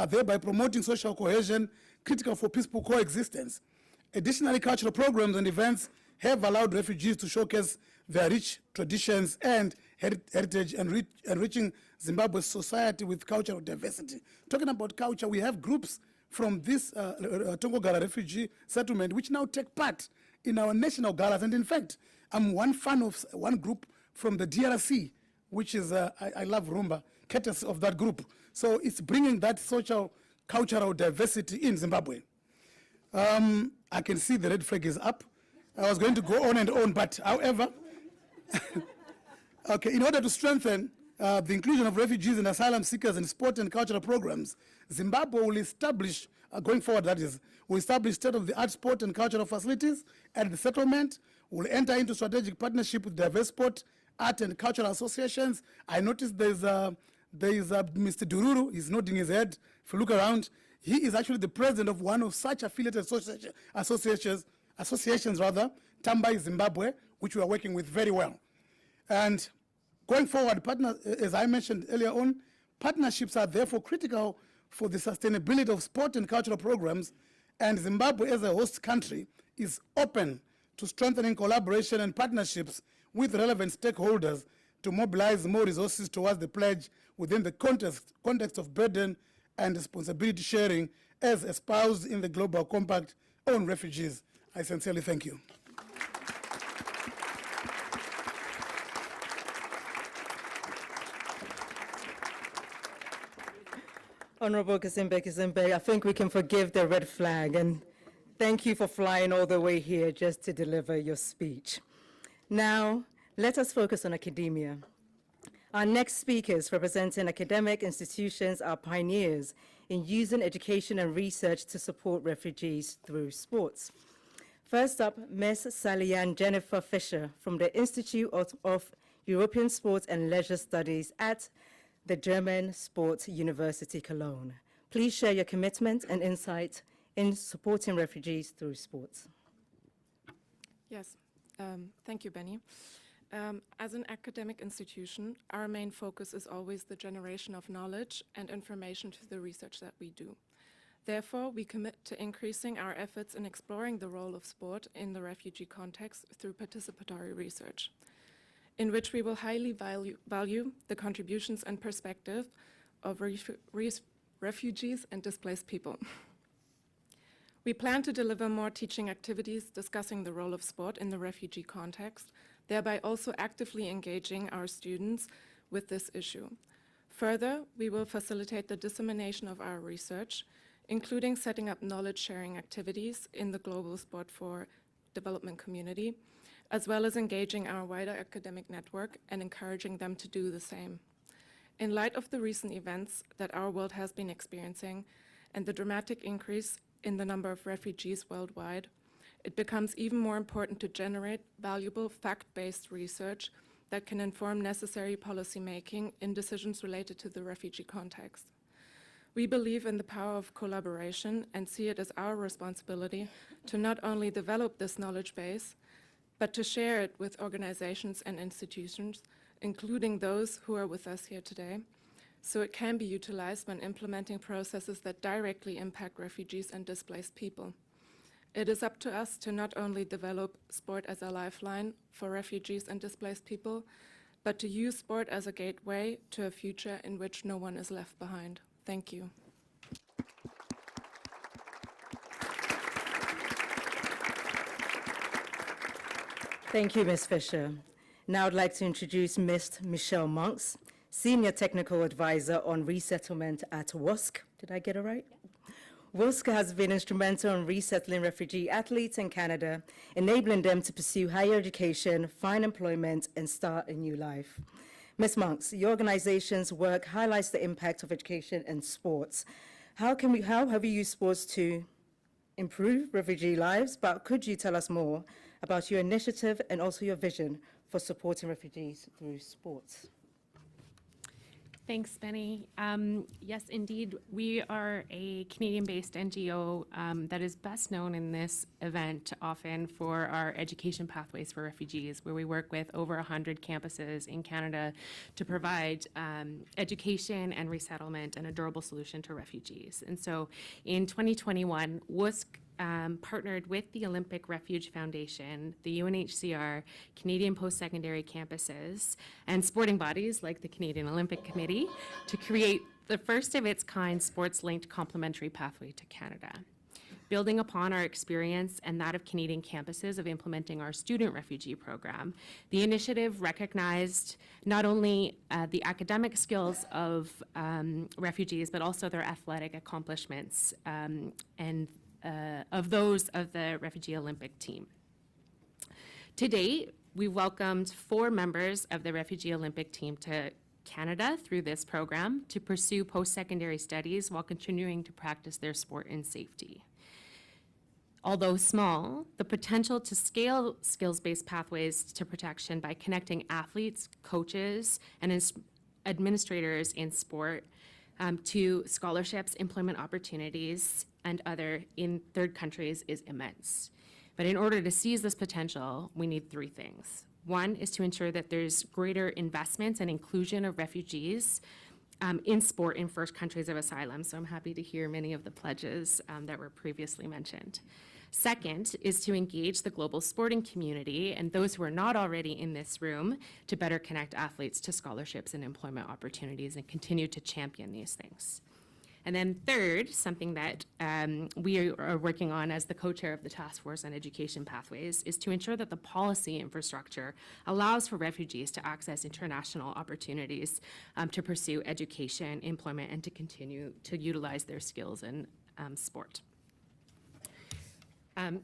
thereby promoting social cohesion, critical for peaceful coexistence. Additionally, cultural programs and events have allowed refugees to showcase their rich traditions and heritage, and enriching Zimbabwe's society with cultural diversity. Talking about culture, we have groups from this Tongogara refugee settlement which now take part in our national galas. And in fact, I'm one fan of one group from the DRC, which is, I love Rumba, courtesy of that group. So it's bringing that social, cultural diversity in Zimbabwe. I can see the red flag is up. I was going to go on and on, but however, okay, in order to strengthen the inclusion of refugees and asylum seekers in sport and cultural programs, Zimbabwe will establish, going forward that is, will establish state-of-the-art sport and cultural facilities at the settlement, will enter into strategic partnership with diverse sport, art and cultural associations. I noticed there is Mr. Dururu, he's nodding his head. If you look around, he is actually the president of one of such affiliated associations, Tambai Zimbabwe, which we are working with very well. And going forward, as I mentioned earlier on, partnerships are therefore critical for the sustainability of sport and cultural programs, and Zimbabwe as a host country is open to strengthening collaboration and partnerships with relevant stakeholders to mobilize more resources towards the pledge within the context of burden and responsibility sharing as espoused in the Global Compact on Refugees. I sincerely thank you. Honorable Kizimbe, I think we can forgive the red flag, and thank you for flying all the way here just to deliver your speech. Now, let us focus on academia. Our next speakers representing academic institutions are pioneers in using education and research to support refugees through sports. First up, Ms. Salian Jennifer Fisher from the Institute of European Sports and Leisure Studies at the German Sports University Cologne. Please share your commitment and insight in supporting refugees through sports. Yes, thank you, Benny. As an academic institution, our main focus is always the generation of knowledge and information to the research that we do. Therefore, we commit to increasing our efforts in exploring the role of sport in the refugee context through participatory research, in which we will highly value the contributions and perspective of refugees and displaced people. We plan to deliver more teaching activities discussing the role of sport in the refugee context, thereby also actively engaging our students with this issue. Further, we will facilitate the dissemination of our research, including setting up knowledge-sharing activities in the global Sport for Development community, as well as engaging our wider academic network and encouraging them to do the same. In light of the recent events that our world has been experiencing and the dramatic increase in the number of refugees worldwide, it becomes even more important to generate valuable fact-based research that can inform necessary policymaking in decisions related to the refugee context. We believe in the power of collaboration and see it as our responsibility to not only develop this knowledge base, but to share it with organizations and institutions, including those who are with us here today, so it can be utilized when implementing processes that directly impact refugees and displaced people. It is up to us to not only develop sport as a lifeline for refugees and displaced people, but to use sport as a gateway to a future in which no one is left behind. Thank you. Thank you, Ms. Fisher. Now I'd like to introduce Ms. Michelle Monks, Senior Technical Advisor on Resettlement at WASC. Did I get it right? WASC has been instrumental in resettling refugee athletes in Canada, enabling them to pursue higher education, find employment, and start a new life. Ms. Monks, your organization's work highlights the impact of education and sports. How have you used sports to improve refugee lives? But could you tell us more about your initiative and also your vision for supporting refugees through sports? Thanks, Benny. Yes, indeed, we are a Canadian-based NGO that is best known in this event often for our education pathways for refugees, where we work with over 100 campuses in Canada to provide education and resettlement and a durable solution to refugees. And so in 2021, WUSC partnered with the Olympic Refuge Foundation, the UNHCR, Canadian post-secondary campuses, and sporting bodies like the Canadian Olympic Committee to create the first of its kind sports-linked complementary pathway to Canada. Building upon our experience and that of Canadian campuses of implementing our student refugee program, the initiative recognized not only the academic skills of refugees, but also their athletic accomplishments and of those of the Refugee Olympic team. To date, we welcomed 4 members of the Refugee Olympic team to Canada through this program to pursue post-secondary studies while continuing to practice their sport in safety. Although small, the potential to scale skills-based pathways to protection by connecting athletes, coaches, and administrators in sport to scholarships, employment opportunities, and other in third countries is immense. But in order to seize this potential, we need 3 things. One is to ensure that there's greater investments and inclusion of refugees in sport in first countries of asylum. So I'm happy to hear many of the pledges that were previously mentioned. Second is to engage the global sporting community and those who are not already in this room to better connect athletes to scholarships and employment opportunities and continue to champion these things. And then third, something that we are working on as the co-chair of the Task Force on Education Pathways is to ensure that the policy infrastructure allows for refugees to access international opportunities to pursue education, employment, and to continue to utilize their skills in sport.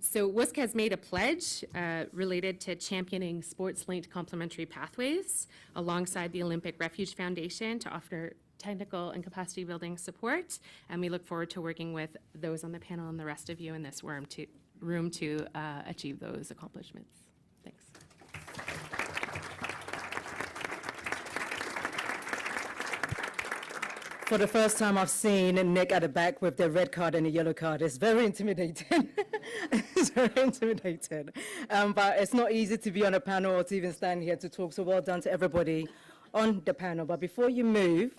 So WUSC has made a pledge related to championing sports-linked complementary pathways alongside the Olympic Refuge Foundation to offer technical and capacity building support. And we look forward to working with those on the panel and the rest of you in this room to achieve those accomplishments. Thanks. For the first time, I've seen Nick at the back with the red card and the yellow card. It's very intimidating. It's very intimidating. But it's not easy to be on a panel or to even stand here to talk. So well done to everybody on the panel. But before you move,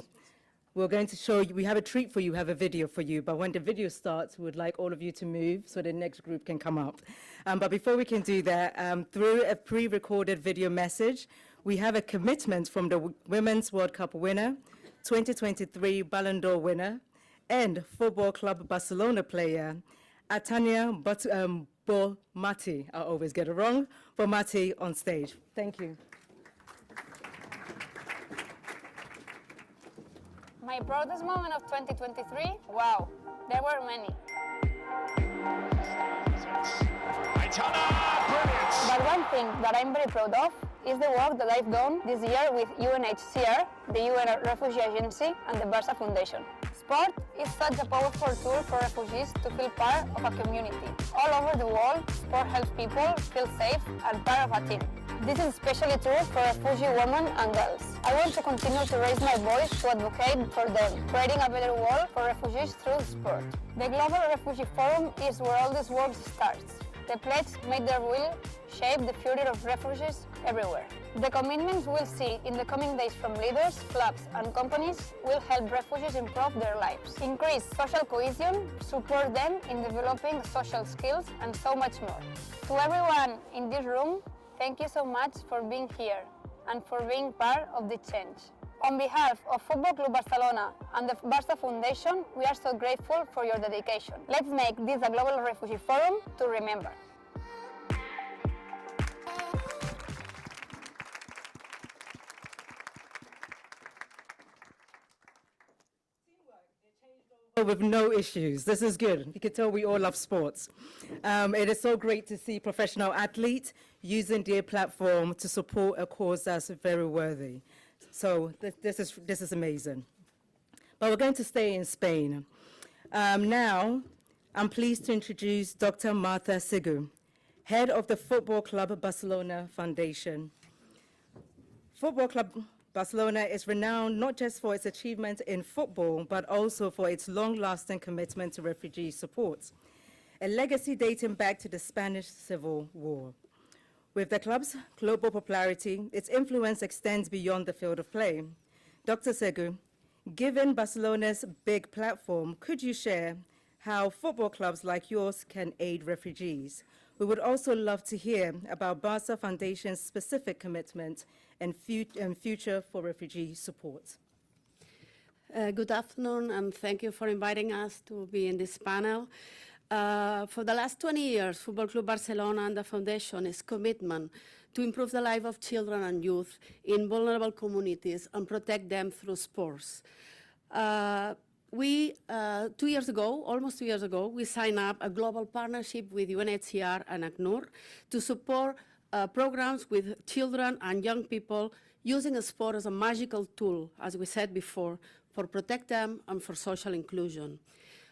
we're going to show you, we have a treat for you, we have a video for you. But when the video starts, we would like all of you to move so the next group can come up. But before we can do that, through a pre-recorded video message, we have a commitment from the Women's World Cup winner, 2023 Ballon d'Or winner, and Football Club Barcelona player, Atania Bonmati. I always get it wrong. Bonmati on stage. Thank you. My proudest moment of 2023? Wow, there were many. But one thing that I'm very proud of is the work that I've done this year with UNHCR, the UN Refugee Agency, and the Barça Foundation. Sport is such a powerful tool for refugees to feel part of a community. All over the world, sport helps people feel safe and part of a team. This is especially true for refugee women and girls. I want to continue to raise my voice to advocate for them, creating a better world for refugees through sport. The Global Refugee Forum is where all this work starts. The pledge made their will shape the future of refugees everywhere. The commitments we'll see in the coming days from leaders, clubs and companies will help refugees improve their lives, increase social cohesion, support them in developing social skills and so much more. To everyone in this room, thank you so much for being here and for being part of the change. On behalf of Football Club Barcelona and the Barça Foundation, we are so grateful for your dedication. Let's make this a Global Refugee Forum to remember. With no issues. This is good. You can tell we all love sports. It is so great to see professional athletes using their platform to support a cause that's very worthy. So this is amazing. But we're going to stay in Spain. Now, I'm pleased to introduce Dr. Marta Sigu, head of the Football Club Barcelona Foundation. Football Club Barcelona is renowned not just for its achievements in football, but also for its long-lasting commitment to refugee support, a legacy dating back to the Spanish Civil War. With the club's global popularity, its influence extends beyond the field of play. Dr. Segu, given Barcelona's big platform, could you share how football clubs like yours can aid refugees? We would also love to hear about Barça Foundation's specific commitment and future for refugee support. Good afternoon, and thank you for inviting us to be in this panel. For the last 20 years, Football Club Barcelona and the Foundation's commitment to improve the life of children and youth in vulnerable communities and protect them through sports. Almost 2 years ago, we signed up a global partnership with UNHCR and ACNUR to support programs with children and young people using sport as a magical tool, as we said before, for protect them and for social inclusion.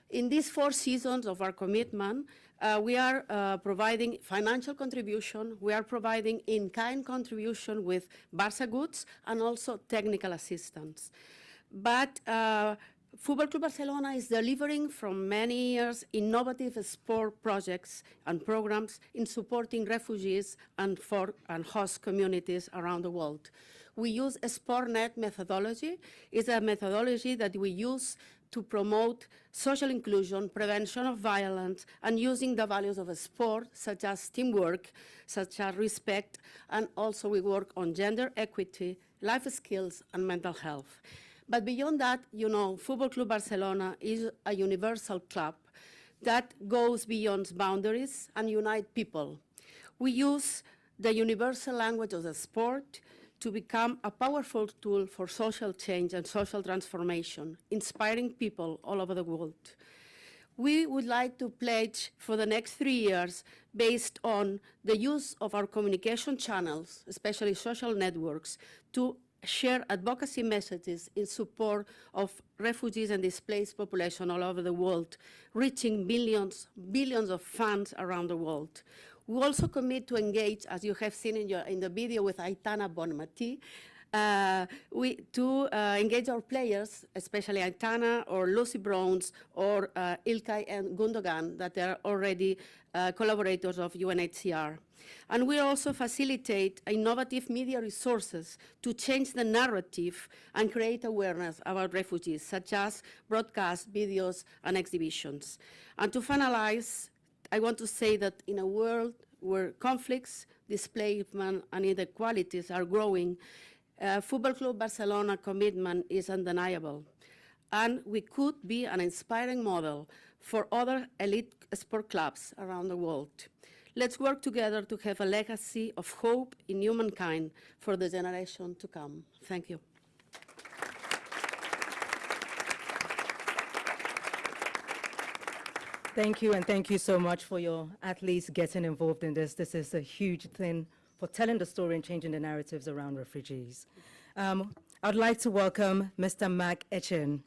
In these 4 seasons of our commitment, we are providing financial contribution, we are providing in-kind contribution with Barça goods and also technical assistance. But Football Club Barcelona is delivering from many years innovative sport projects and programs in supporting refugees and host communities around the world. We use a SportNet methodology. It's a methodology that we use to promote social inclusion, prevention of violence, and using the values of a sport, such as teamwork, such as respect, and also we work on gender equity, life skills, and mental health. But beyond that, you know, Football Club Barcelona is a universal club that goes beyond boundaries and unite people. We use the universal language of the sport to become a powerful tool for social change and social transformation, inspiring people all over the world. we would like to pledge for the next 3 years based on the use of our communication channels, especially social networks, to share advocacy messages in support of refugees and displaced population all over the world, reaching billions of fans around the world. We also commit to engage, as you have seen in the video with Aitana Bonmati, to engage our players, especially Aitana or Lucy Browns or Ilkay and Gundogan, that are already collaborators of UNHCR. And we also facilitate innovative media resources to change the narrative and create awareness about refugees, such as broadcasts, videos, and exhibitions. And to finalize, I want to say that in a world where conflicts, displacement, and inequalities are growing, Football Club Barcelona commitment is undeniable. And we could be an inspiring model for other elite sport clubs around the world. Let's work together to have a legacy of hope in humankind for the generation to come. Thank you. Thank you, and thank you so much for your athletes getting involved in this. This is a huge thing for telling the story and changing the narratives around refugees. I'd like to welcome Mr. Mac Etchen,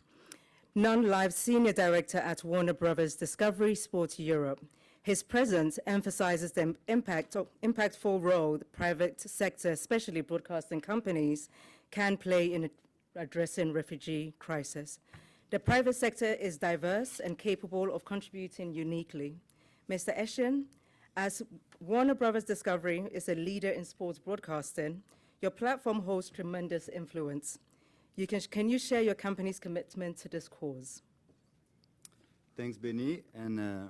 Non-Live Senior Director at Warner Brothers Discovery Sports Europe. His presence emphasizes the impactful role the private sector, especially broadcasting companies, can play in addressing refugee crisis. The private sector is diverse and capable of contributing uniquely. Mr. Etchen, as Warner Brothers Discovery is a leader in sports broadcasting, your platform holds tremendous influence. Can you share your company's commitment to this cause? Thanks, Benny. And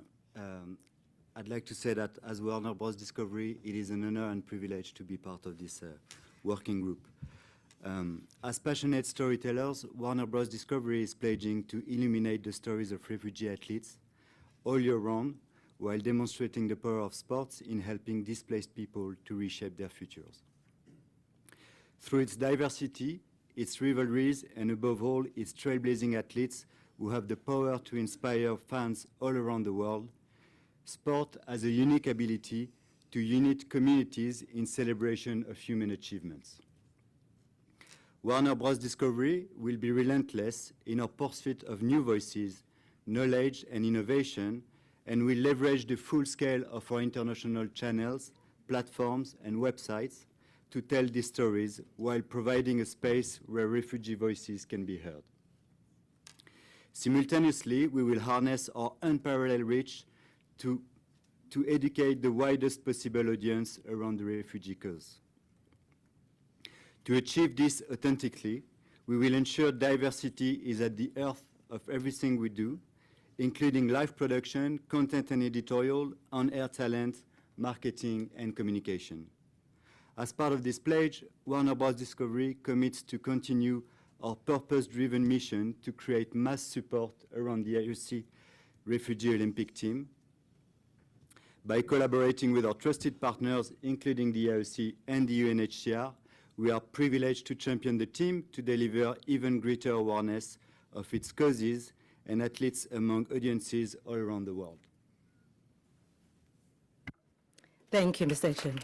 I'd like to say that as Warner Bros. Discovery, it is an honor and privilege to be part of this working group. As passionate storytellers, Warner Bros. Discovery is pledging to illuminate the stories of refugee athletes all year round, while demonstrating the power of sports in helping displaced people to reshape their futures. Through its diversity, its rivalries, and above all, its trailblazing athletes who have the power to inspire fans all around the world, sport has a unique ability to unite communities in celebration of human achievements. Warner Bros. Discovery will be relentless in our pursuit of new voices, knowledge, and innovation, and will leverage the full scale of our international channels, platforms, and websites to tell these stories while providing a space where refugee voices can be heard. Simultaneously, we will harness our unparalleled reach to educate the widest possible audience around the refugee cause. To achieve this authentically, we will ensure diversity is at the heart of everything we do, including live production, content and editorial, on-air talent, marketing, and communication. As part of this pledge, Warner Bros. Discovery commits to continue our purpose-driven mission to create mass support around the IOC Refugee Olympic team. By collaborating with our trusted partners, including the IOC and the UNHCR, we are privileged to champion the team to deliver even greater awareness of its causes and athletes among audiences all around the world. Thank you, Mr. Etchen.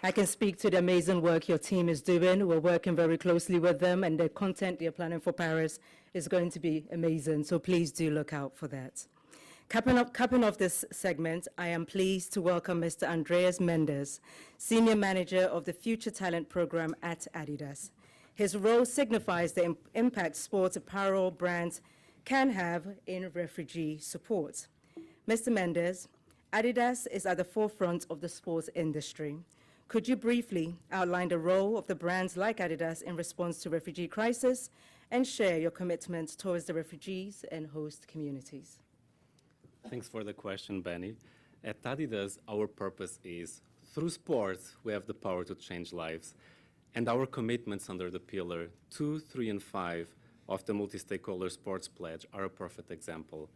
I can speak to the amazing work your team is doing. We're working very closely with them, and the content they're planning for Paris is going to be amazing, so please do look out for that. Capping off this segment, I am pleased to welcome Mr. Andreas Mendes, Senior Manager of the Future Talent Program at Adidas. His role signifies the impact sports apparel brands can have in refugee support. Mr. Mendes, Adidas is at the forefront of the sports industry. Could you briefly outline the role of the brands like Adidas in response to refugee crisis and share your commitment towards the refugees and host communities? Thanks for the question, Benny. At Adidas, our purpose is, through sports, we have the power to change lives. And our commitments under the pillar 2, 3, and 5 of the multi-stakeholder sports pledge are a perfect example.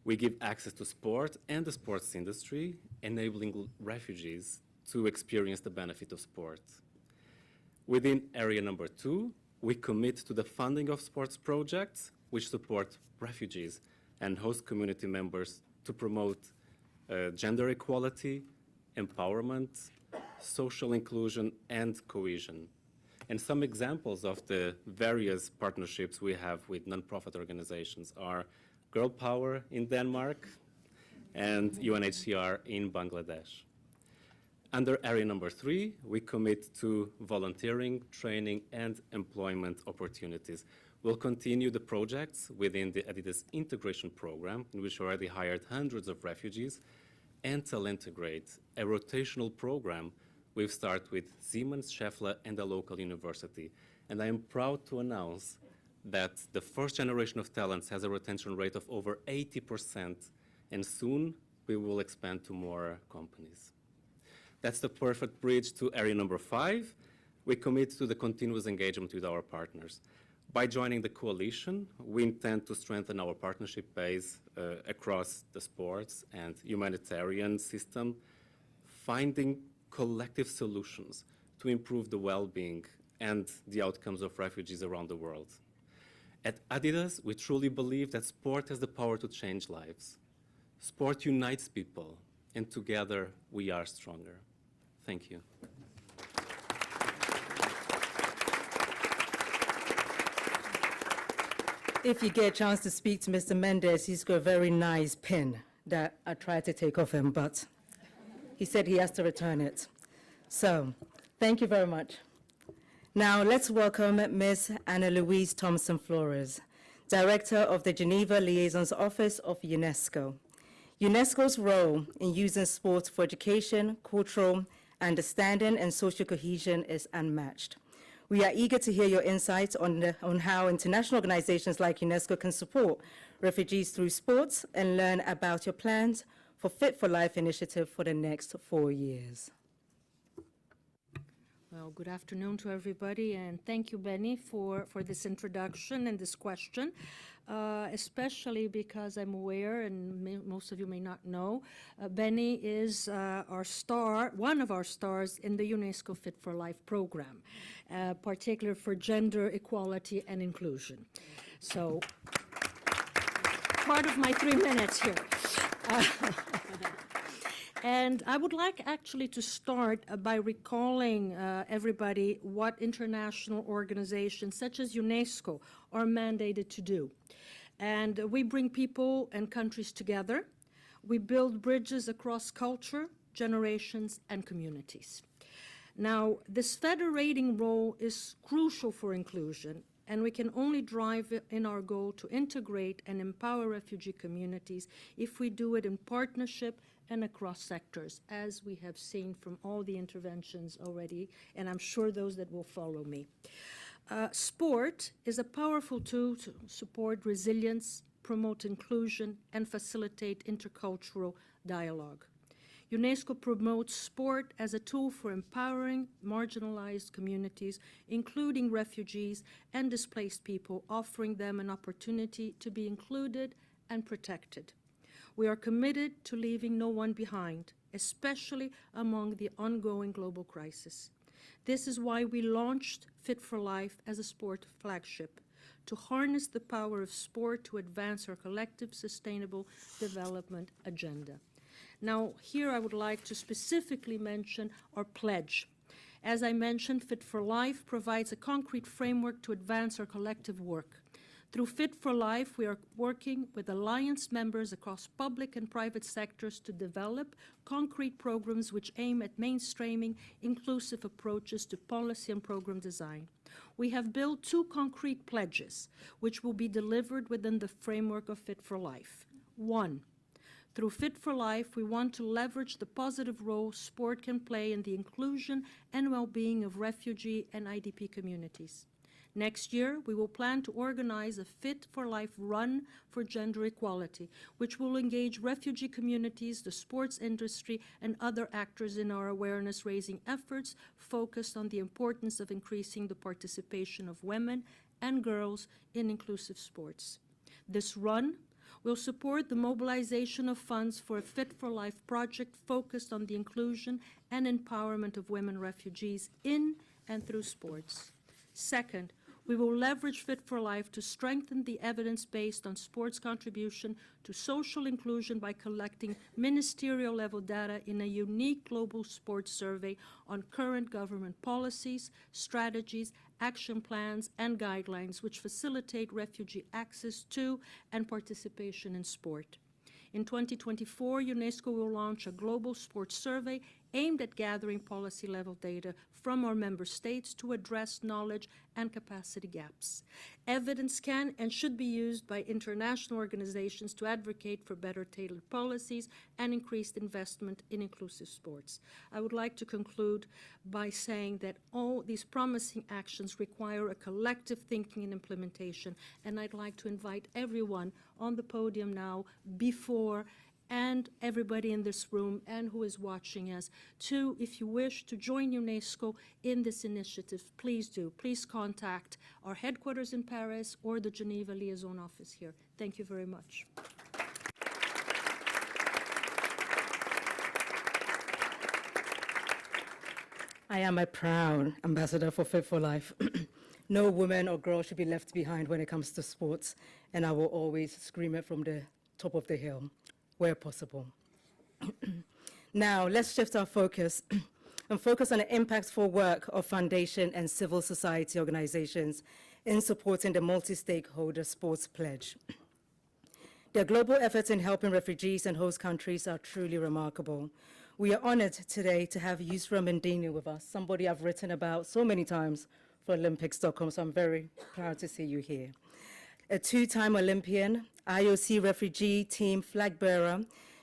We give access to sport and the sports industry, enabling refugees to experience the benefit of sport. Within area number 2, we commit to the funding of sports projects which support refugees and host community members to promote gender equality, empowerment, social inclusion, and cohesion. And some examples of the various partnerships we have with nonprofit organizations are Girl Power in Denmark and UNHCR in Bangladesh. Under area number 3, we commit to volunteering, training, and employment opportunities. We'll continue the projects within the Adidas integration program, in which we already hired hundreds of refugees, and to integrate a rotational program we've started with Siemens, Scheffler, and a local university. And I am proud to announce that the first generation of talents has a retention rate of over 80%, and soon we will expand to more companies. That's the perfect bridge to area number 5. We commit to the continuous engagement with our partners. By joining the coalition, we intend to strengthen our partnership base across the sports and humanitarian system, finding collective solutions to improve the well-being and the outcomes of refugees around the world. At Adidas, we truly believe that sport has the power to change lives. Sport unites people, and together we are stronger. Thank you. If you get a chance to speak to Mr. Mendes, he's got a very nice pin that I tried to take off him, but he said he has to return it. So, thank you very much. Now, let's welcome Ms. Anna Louise Thompson-Flores, Director of the Geneva Liaison's Office of UNESCO. UNESCO's role in using sport for education, cultural understanding, and social cohesion is unmatched. We are eager to hear your insights on how international organizations like UNESCO can support refugees through sports and learn about your plans for Fit for Life initiative for the next 4 years. Well, good afternoon to everybody, and thank you, Benny, for this introduction and this question, especially because I'm aware, and most of you may not know, Benny is our star, one of our stars in the UNESCO Fit for Life program, particularly for gender equality and inclusion. So, part of my 3 minutes here. And I would like actually to start by recalling everybody what international organizations such as UNESCO are mandated to do. And we bring people and countries together. We build bridges across culture, generations, and communities. Now, this federating role is crucial for inclusion, and we can only drive in our goal to integrate and empower refugee communities if we do it in partnership and across sectors, as we have seen from all the interventions already, and I'm sure those that will follow me. Sport is a powerful tool to support resilience, promote inclusion, and facilitate intercultural dialogue. UNESCO promotes sport as a tool for empowering marginalized communities, including refugees and displaced people, offering them an opportunity to be included and protected. We are committed to leaving no one behind, especially among the ongoing global crisis. This is why we launched Fit for Life as a sport flagship, to harness the power of sport to advance our collective sustainable development agenda. Now, here I would like to specifically mention our pledge. As I mentioned, Fit for Life provides a concrete framework to advance our collective work. Through Fit for Life, we are working with alliance members across public and private sectors to develop concrete programs which aim at mainstreaming inclusive approaches to policy and program design. We have built 2 concrete pledges, which will be delivered within the framework of Fit for Life. 1, through Fit for Life, we want to leverage the positive role sport can play in the inclusion and well-being of refugee and IDP communities. Next year, we will plan to organize a Fit for Life run for gender equality, which will engage refugee communities, the sports industry, and other actors in our awareness-raising efforts focused on the importance of increasing the participation of women and girls in inclusive sports. This run will support the mobilization of funds for a Fit for Life project focused on the inclusion and empowerment of women refugees in and through sports. Second, We will leverage Fit for Life to strengthen the evidence based on sports contribution to social inclusion by collecting ministerial-level data in a unique global sports survey on current government policies, strategies, action plans, and guidelines which facilitate refugee access to and participation in sport. In 2024, UNESCO will launch a global sports survey aimed at gathering policy-level data from our member states to address knowledge and capacity gaps. Evidence can and should be used by international organizations to advocate for better tailored policies and increased investment in inclusive sports. I would like to conclude by saying that all these promising actions require a collective thinking and implementation, and I'd like to invite everyone on the podium now, before and everybody in this room and who is watching us to, if you wish, to join UNESCO in this initiative, please do. Please contact our headquarters in Paris or the Geneva Liaison Office here. Thank you very much. I am a proud ambassador for Fit for Life. No woman or girl should be left behind when it comes to sports, and I will always scream it from the top of the hill, where possible. Now, let's shift our focus and focus on the impactful work of foundation and civil society organizations in supporting the multi-stakeholder sports pledge. Their global efforts in helping refugees and host countries are truly remarkable. We are honored today to have Yusra Mendini with us, somebody I've written about so many times for Olympics.com, so I'm very proud to see you here. A two-time Olympian, IOC refugee team flag bearer,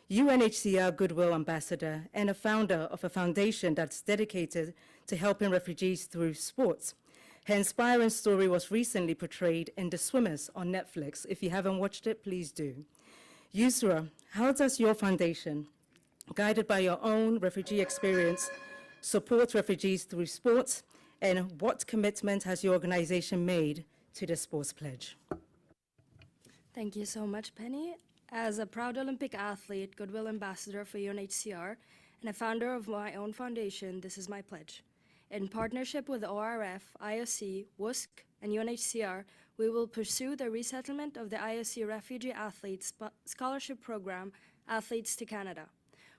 UNHCR Goodwill Ambassador, and a founder of a foundation that's dedicated to helping refugees through sports. Her inspiring story was recently portrayed in The Swimmers on Netflix. If you haven't watched it, please do. Yusra, how does your foundation, guided by your own refugee experience, support refugees through sports, and what commitment has your organization made to the Sports Pledge? Thank you so much, Penny. As a proud Olympic athlete, Goodwill Ambassador for UNHCR, and a founder of my own foundation, this is my pledge. In partnership with ORF, IOC, WUSC, and UNHCR, we will pursue the resettlement of the IOC Refugee Athletes Scholarship Program, Athletes to Canada.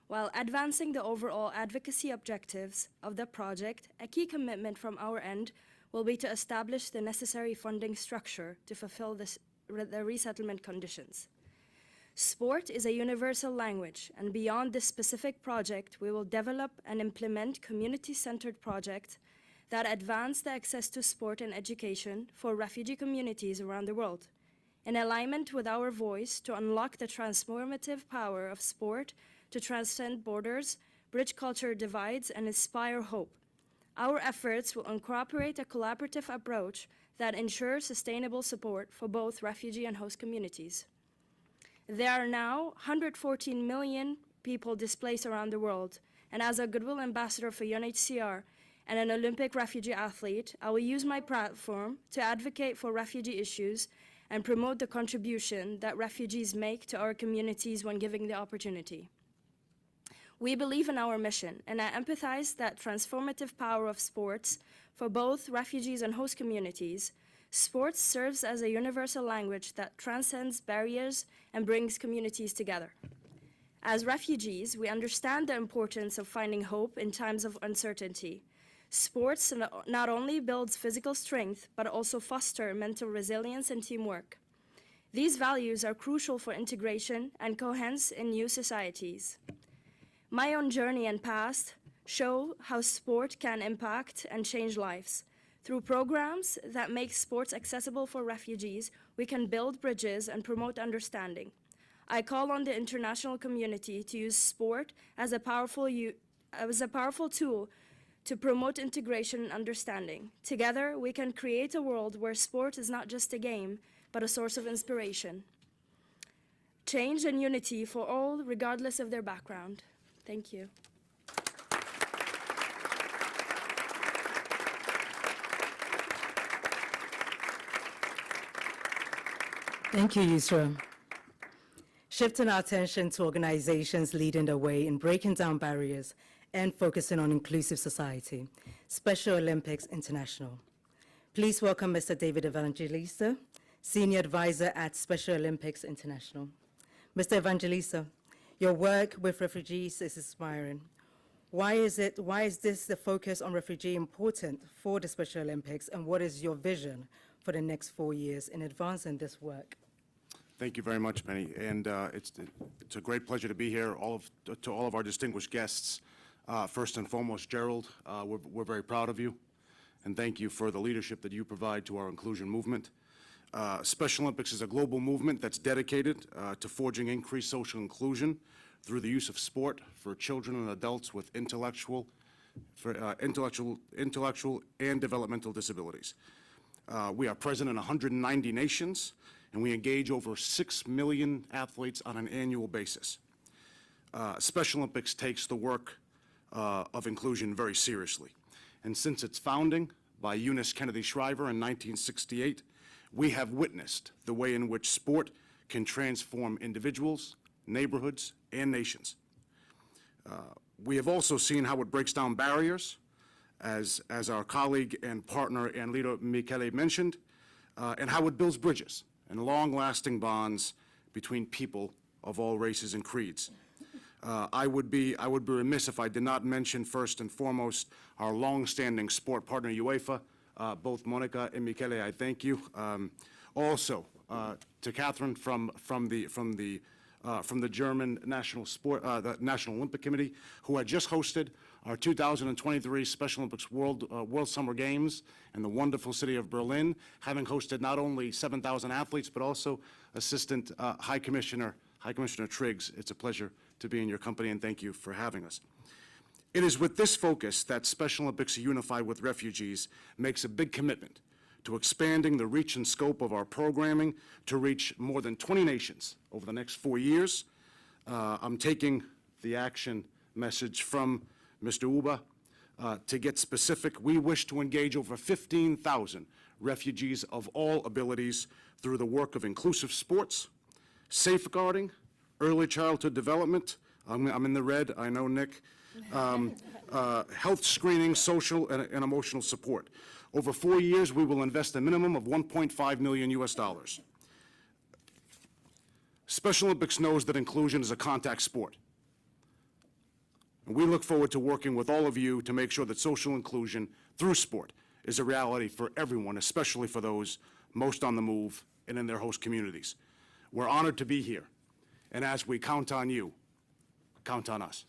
While advancing the overall advocacy objectives of the project, a key commitment from our end will be to establish the necessary funding structure to fulfill the resettlement conditions. Sport is a universal language, and beyond this specific project, we will develop and implement community-centered projects that advance the access to sport and education for refugee communities around the world. In alignment with our voice to unlock the transformative power of sport to transcend borders, bridge culture divides, and inspire hope. Our efforts will incorporate a collaborative approach that ensures sustainable support for both refugee and host communities. There are now 114 million people displaced around the world, and as a Goodwill Ambassador for UNHCR and an Olympic refugee athlete, I will use my platform to advocate for refugee issues and promote the contribution that refugees make to our communities when given the opportunity. We believe in our mission, and I empathize that transformative power of sports for both refugees and host communities. Sports serves as a universal language that transcends barriers and brings communities together. As refugees, we understand the importance of finding hope in times of uncertainty. Sports not only builds physical strength, but also foster mental resilience and teamwork. These values are crucial for integration and coherence in new societies. My own journey and past show how sport can impact and change lives. Through programs that make sports accessible for refugees, we can build bridges and promote understanding. I call on the international community to use sport as a powerful tool to promote integration and understanding. Together, we can create a world where sport is not just a game, but a source of inspiration. Change and unity for all, regardless of their background. Thank you. Thank you, Yusra. Shifting our attention to organizations leading the way in breaking down barriers and focusing on inclusive society, Special Olympics International. Please welcome Mr. David Evangelista, Senior Advisor at Special Olympics International. Mr. Evangelista, your work with refugees is inspiring. Why is this the focus on refugee important for the Special Olympics, and what is your vision for the next 4 years in advancing this work? Thank you very much, Penny, and it's a great pleasure to be here. To all of our distinguished guests, first and foremost, Gerald, we're very proud of you, and thank you for the leadership that you provide to our inclusion movement. Special Olympics is a global movement that's dedicated to forging increased social inclusion through the use of sport for children and adults with intellectual and developmental disabilities. We are present in 190 nations, and we engage over 6 million athletes on an annual basis. Special Olympics takes the work of inclusion very seriously. And since its founding by Eunice Kennedy Shriver in 1968, we have witnessed the way in which sport can transform individuals, neighborhoods, and nations. We have also seen how it breaks down barriers, as our colleague and partner and leader Michele mentioned, and how it builds bridges and long-lasting bonds between people of all races and creeds. I would be remiss if I did not mention first and foremost our long-standing sport partner UEFA. Both Monica and Michele, I thank you. Also to Catherine from the German National the National Olympic Committee, who had just hosted our 2023 Special Olympics World Summer Games in the wonderful city of Berlin, having hosted not only 7,000 athletes but also Assistant High Commissioner Triggs. It's a pleasure to be in your company, and thank you for having us. It is with this focus that Special Olympics Unified with Refugees makes a big commitment to expanding the reach and scope of our programming to reach more than 20 nations over the next 4 years. I'm taking the action message from Mr. Uba. To get specific, we wish to engage over 15,000 refugees of all abilities through the work of inclusive sports, safeguarding, early childhood development, I'm in the red, I know, Nick, health screening, social and emotional support. Over 4 years, we will invest a minimum of $1.5 million US. Special Olympics knows that inclusion is a contact sport. And we look forward to working with all of you to make sure that social inclusion through sport is a reality for everyone, especially for those most on the move and in their host communities. We're honored to be here. And as we count on you, count on us.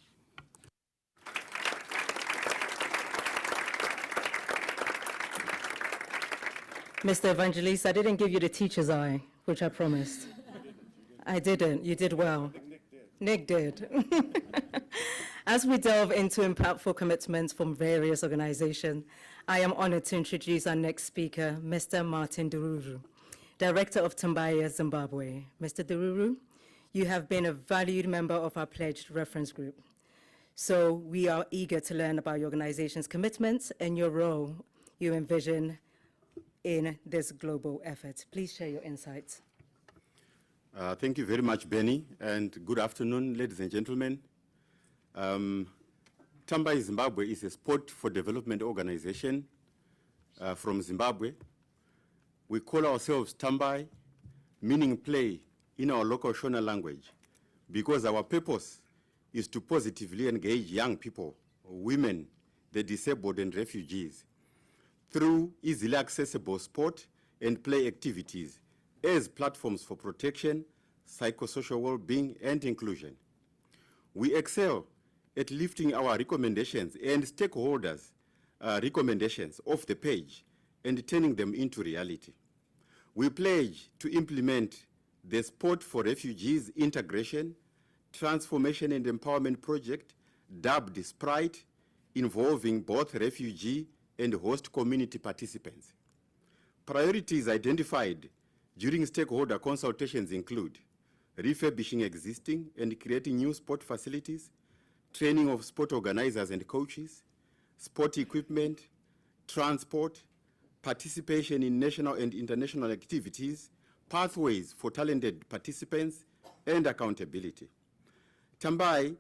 Mr. Evangelista, I didn't give you the teacher's eye, which I promised. I didn't. You did well. Nick did. As we delve into impactful commitments from various organizations, I am honored to introduce our next speaker, Mr. Martin Dururu, Director of Tambaya, Zimbabwe. Mr. Dururu, you have been a valued member of our pledged reference group. So we are eager to learn about your organization's commitments and your role you envision in this global effort. Please share your insights. Thank you very much, Benny, and good afternoon, ladies and gentlemen. Tambai Zimbabwe is a sport for development organization from Zimbabwe. We call ourselves Tambai, meaning play in our local Shona language, because our purpose is to positively engage young people, women, the disabled and refugees through easily accessible sport and play activities as platforms for protection, psychosocial well-being, and inclusion. We excel at lifting our recommendations and stakeholders' recommendations off the page and turning them into reality. We pledge to implement the Sport for Refugees Integration, Transformation and Empowerment Project, dubbed SPRITE, involving both refugee and host community participants. Priorities identified during stakeholder consultations include refurbishing existing and creating new sport facilities, training of sport organizers and coaches, sport equipment, transport, participation in national and international activities, pathways for talented participants, and accountability. Tambai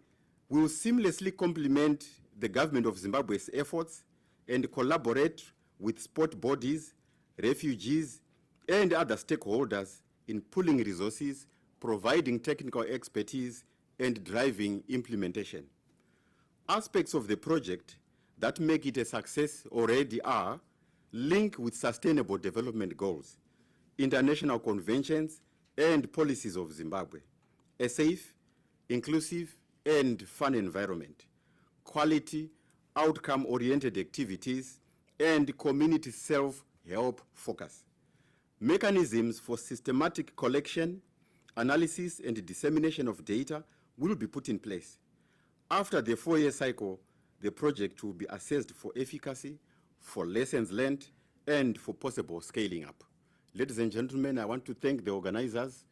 will seamlessly complement the government of Zimbabwe's efforts and collaborate with sport bodies refugees, and other stakeholders in pooling resources, providing technical expertise, and driving implementation. Aspects of the project that make it a success already are linked with sustainable development goals, international conventions, and policies of Zimbabwe, a safe, inclusive, and fun environment, quality, outcome-oriented activities, and community self-help focus. Mechanisms for systematic collection, analysis, and dissemination of data will be put in place. After the 4-year cycle, the project will be assessed for efficacy, for lessons learned, and for possible scaling up. Ladies and gentlemen, I want to thank the organizers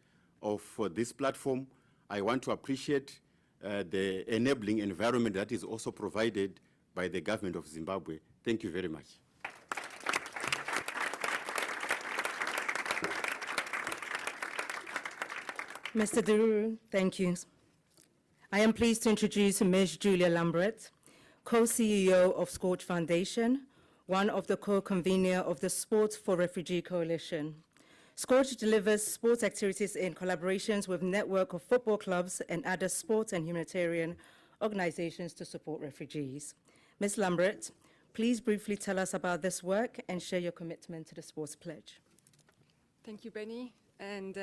of this platform. I want to appreciate the enabling environment that is also provided by the government of Zimbabwe. Thank you very much. Mr. Dururu, thank you. I am pleased to introduce Ms. Julia Lambert, co-CEO of Scorch Foundation, one of the co-convener of the Sport for Refugee Coalition. Scorch delivers sports activities in collaborations with a network of football clubs and other sports and humanitarian organizations to support refugees. Ms. Lambert, please briefly tell us about this work and share your commitment to the Sports Pledge. Thank you, Benny. And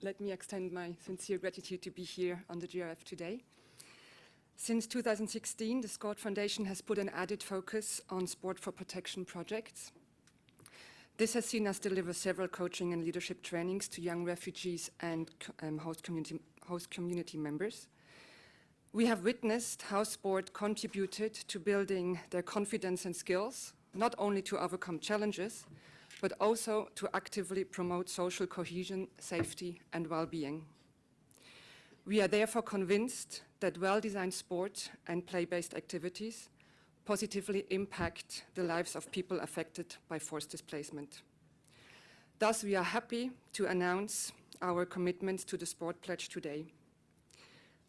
let me extend my sincere gratitude to be here on the GRF today. Since 2016, the Scorch Foundation has put an added focus on sport for protection projects. This has seen us deliver several coaching and leadership trainings to young refugees and host community members. We have witnessed how sport contributed to building their confidence and skills, not only to overcome challenges, but also to actively promote social cohesion, safety, and well-being. We are therefore convinced that well-designed sport and play-based activities positively impact the lives of people affected by forced displacement. Thus, we are happy to announce our commitment to the Sport Pledge today.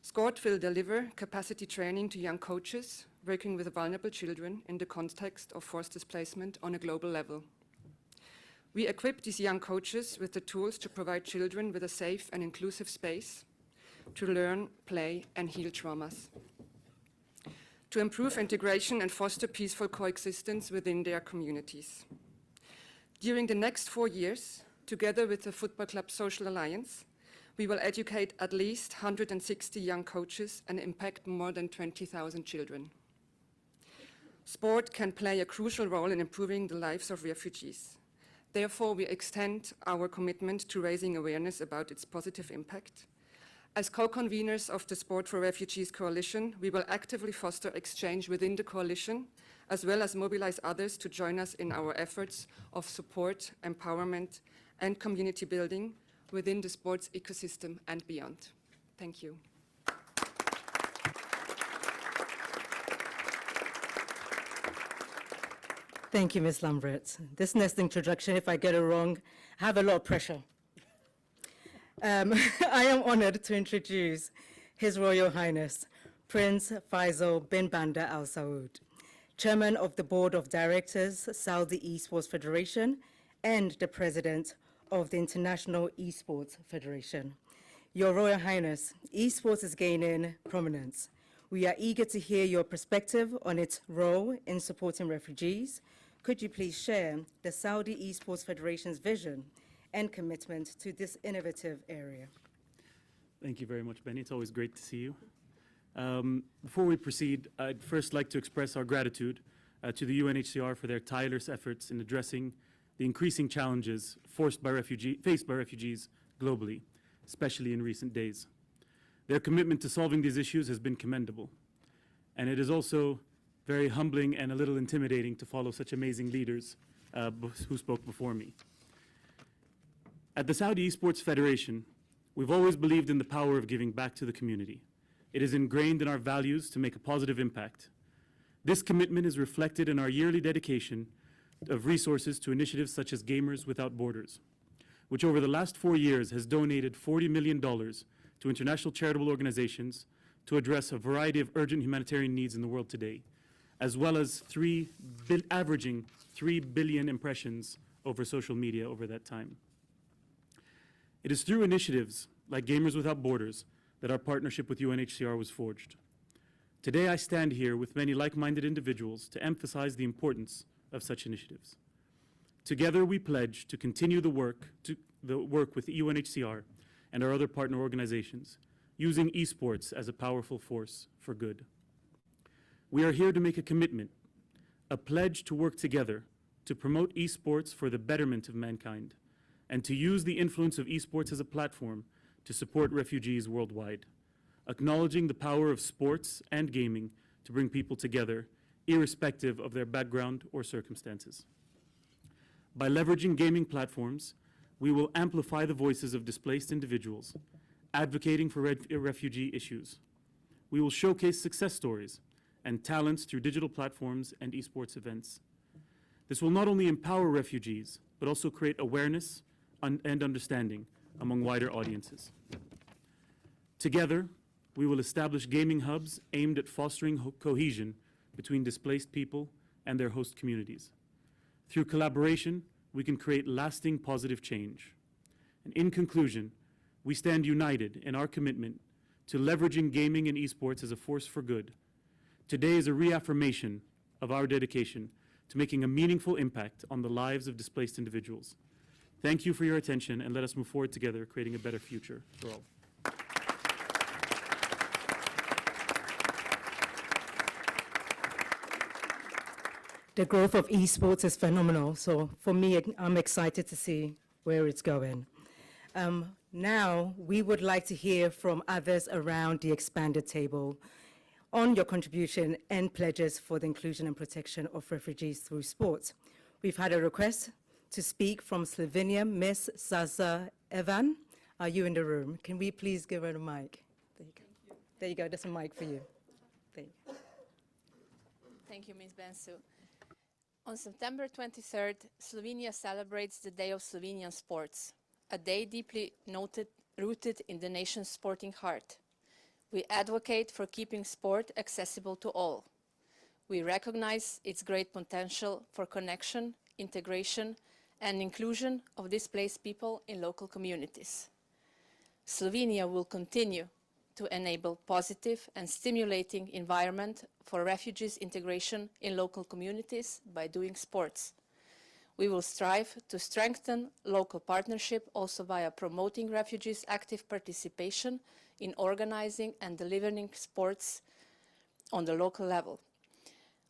Scorch will deliver capacity training to young coaches working with vulnerable children in the context of forced displacement on a global level. We equip these young coaches with the tools to provide children with a safe and inclusive space to learn, play, and heal traumas, to improve integration and foster peaceful coexistence within their communities. During the next 4 years, together with the Football Club Social Alliance, we will educate at least 160 young coaches and impact more than 20,000 children. Sport can play a crucial role in improving the lives of refugees. Therefore, we extend our commitment to raising awareness about its positive impact. As co-conveners of the Sport for Refugees Coalition, we will actively foster exchange within the coalition, as well as mobilize others to join us in our efforts of support, empowerment, and community building within the sports ecosystem and beyond. Thank you. Thank you, Ms. Lambert. This next introduction, if I get it wrong, I have a lot of pressure. I am honored to introduce His Royal Highness, Prince Faisal bin Bandar Al Saud, Chairman of the Board of Directors, Saudi Esports Federation, and the President of the International Esports Federation. Your Royal Highness, esports is gaining prominence. We are eager to hear your perspective on its role in supporting refugees. Could you please share the Saudi Esports Federation's vision and commitment to this innovative area? Thank you very much, Benny. It's always great to see you. Before we proceed, I'd first like to express our gratitude to the UNHCR for their tireless efforts in addressing the increasing challenges faced by refugees globally, especially in recent days. Their commitment to solving these issues has been commendable, and it is also very humbling and a little intimidating to follow such amazing leaders who spoke before me. At the Saudi Esports Federation, we've always believed in the power of giving back to the community. It is ingrained in our values to make a positive impact. This commitment is reflected in our yearly dedication of resources to initiatives such as Gamers Without Borders, which over the last 4 years has donated $40 million to international charitable organizations to address a variety of urgent humanitarian needs in the world today, as well as averaging 3 billion impressions over social media over that time. It is through initiatives like Gamers Without Borders that our partnership with UNHCR was forged. Today I stand here with many like-minded individuals to emphasize the importance of such initiatives. Together we pledge to continue the work with UNHCR and our other partner organizations, using esports as a powerful force for good. We are here to make a commitment, a pledge to work together to promote esports for the betterment of mankind, and to use the influence of esports as a platform to support refugees worldwide, acknowledging the power of sports and gaming to bring people together, irrespective of their background or circumstances. By leveraging gaming platforms, we will amplify the voices of displaced individuals, advocating for refugee issues. We will showcase success stories and talents through digital platforms and esports events. This will not only empower refugees, but also create awareness and understanding among wider audiences. Together, we will establish gaming hubs aimed at fostering cohesion between displaced people and their host communities. Through collaboration, we can create lasting positive change. And in conclusion, we stand united in our commitment to leveraging gaming and esports as a force for good. Today is a reaffirmation of our dedication to making a meaningful impact on the lives of displaced individuals. Thank you for your attention, and let us move forward together, creating a better future for all. The growth of esports is phenomenal, so for me, I'm excited to see where it's going. Now, we would like to hear from others around the expanded table on your contribution and pledges for the inclusion and protection of refugees through sports. We've had a request to speak from Slovenia, Ms. Zaza Evan. Are you in the room? Can we please give her the mic? There you go. There you go, there's a mic for you. There you go. Thank you, Ms. Bensu. On September 23rd, Slovenia celebrates the Day of Slovenian Sports, a day deeply rooted in the nation's sporting heart. We advocate for keeping sport accessible to all. We recognize its great potential for connection, integration, and inclusion of displaced people in local communities. Slovenia will continue to enable positive and stimulating environment for refugees' integration in local communities by doing sports. We will strive to strengthen local partnership also via promoting refugees' active participation in organizing and delivering sports on the local level.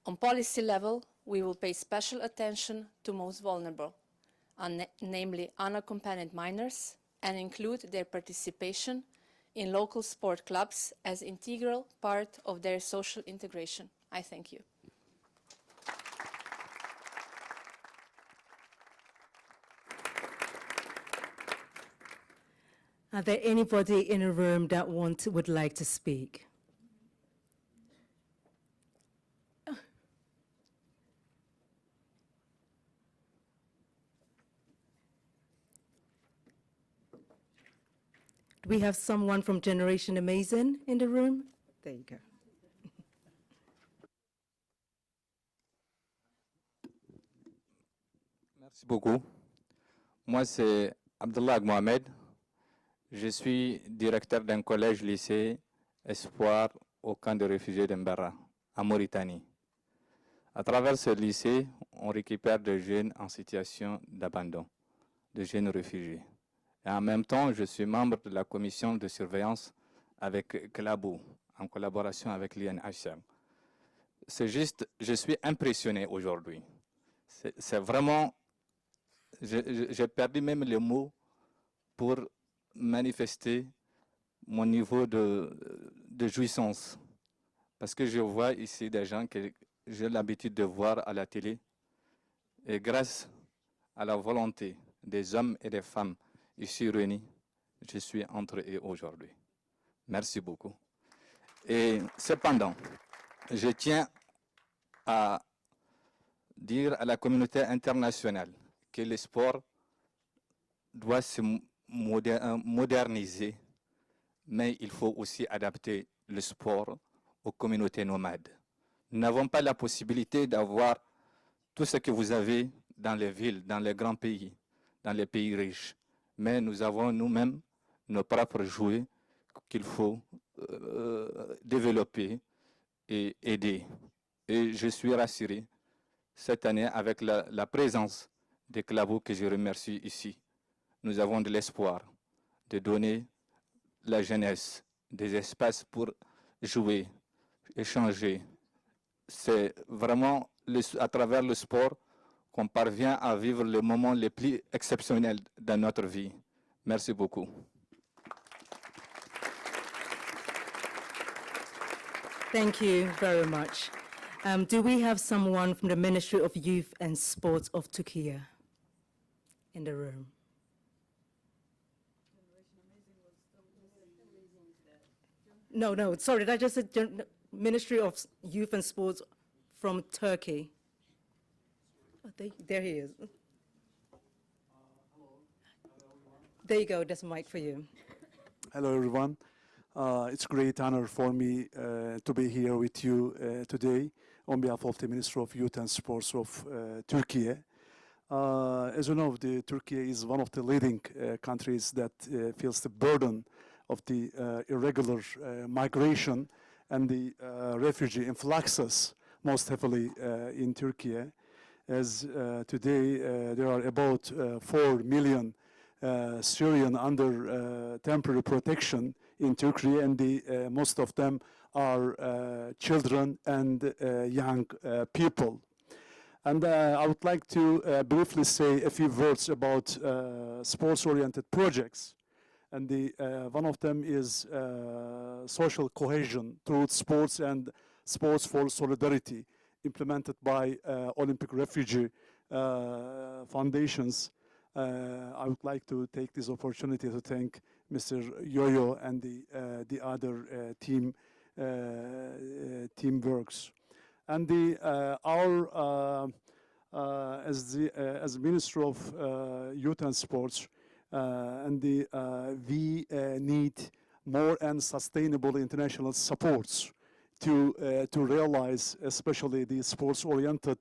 On policy level, we will pay special attention to most vulnerable, namely unaccompanied minors, and include their participation in local sport clubs as integral part of their social integration. I thank you. Are there anybody in the room that would like to speak? Do we have someone from Generation Amazing in the room? There you go. Merci beaucoup. Moi, c'est Abdullah Mohamed. Je suis directeur d'un collège-lycée Espoir au camp de réfugiés d'Embara, en Mauritanie. À travers ce lycée, on récupère des jeunes en situation d'abandon, des jeunes réfugiés. Et en même temps, je suis membre de la commission de surveillance avec Clabou, en collaboration avec l'INHCR. C'est juste, je suis impressionné aujourd'hui. C'est vraiment, j'ai perdu même les mots pour manifester mon niveau de jouissance. Parce que je vois ici des gens que j'ai l'habitude de voir à la télé. Et grâce à la volonté des hommes et des femmes ici réunis, je suis entre eux aujourd'hui. Merci beaucoup. Et cependant, je tiens à dire à la communauté internationale que le sport doit se moderniser, mais il faut aussi adapter le sport aux communautés nomades. Nous n'avons pas la possibilité d'avoir tout ce que vous avez dans les villes, dans les grands pays, dans les pays riches. Mais nous avons nous-mêmes nos propres jouets qu'il faut développer et aider. Et je suis rassuré cette année avec la présence des clubs que je remercie ici. Nous avons de l'espoir de donner la jeunesse des espaces pour jouer, échanger. C'est vraiment à travers le sport qu'on parvient à vivre les moments les plus exceptionnels dans notre vie. Merci beaucoup. Thank you very much. Do we have someone from the Ministry of Youth and Sports of Turkey in the room? No, sorry, that just said Ministry of Youth and Sports from Turkey. Oh, there he is. There you go, there's a mic for you. Hello, everyone. It's a great honor for me to be here with you today on behalf of the Ministry of Youth and Sports of Turkey. As you know, Turkey is one of the leading countries that feels the burden of the irregular migration and the refugee influxes most heavily in Turkey. As today there are about 4 million Syrian under temporary protection in Turkey, and most of them are children and young people. And I would like to briefly say a few words about sports-oriented projects. And one of them is social cohesion through sports and sports for solidarity, implemented by Olympic Refugee foundations. I would like to take this opportunity to thank Mr. Yo-Yo and the other team works. And as Minister of Youth and Sports, we need more and sustainable international supports to realize, especially the sports-oriented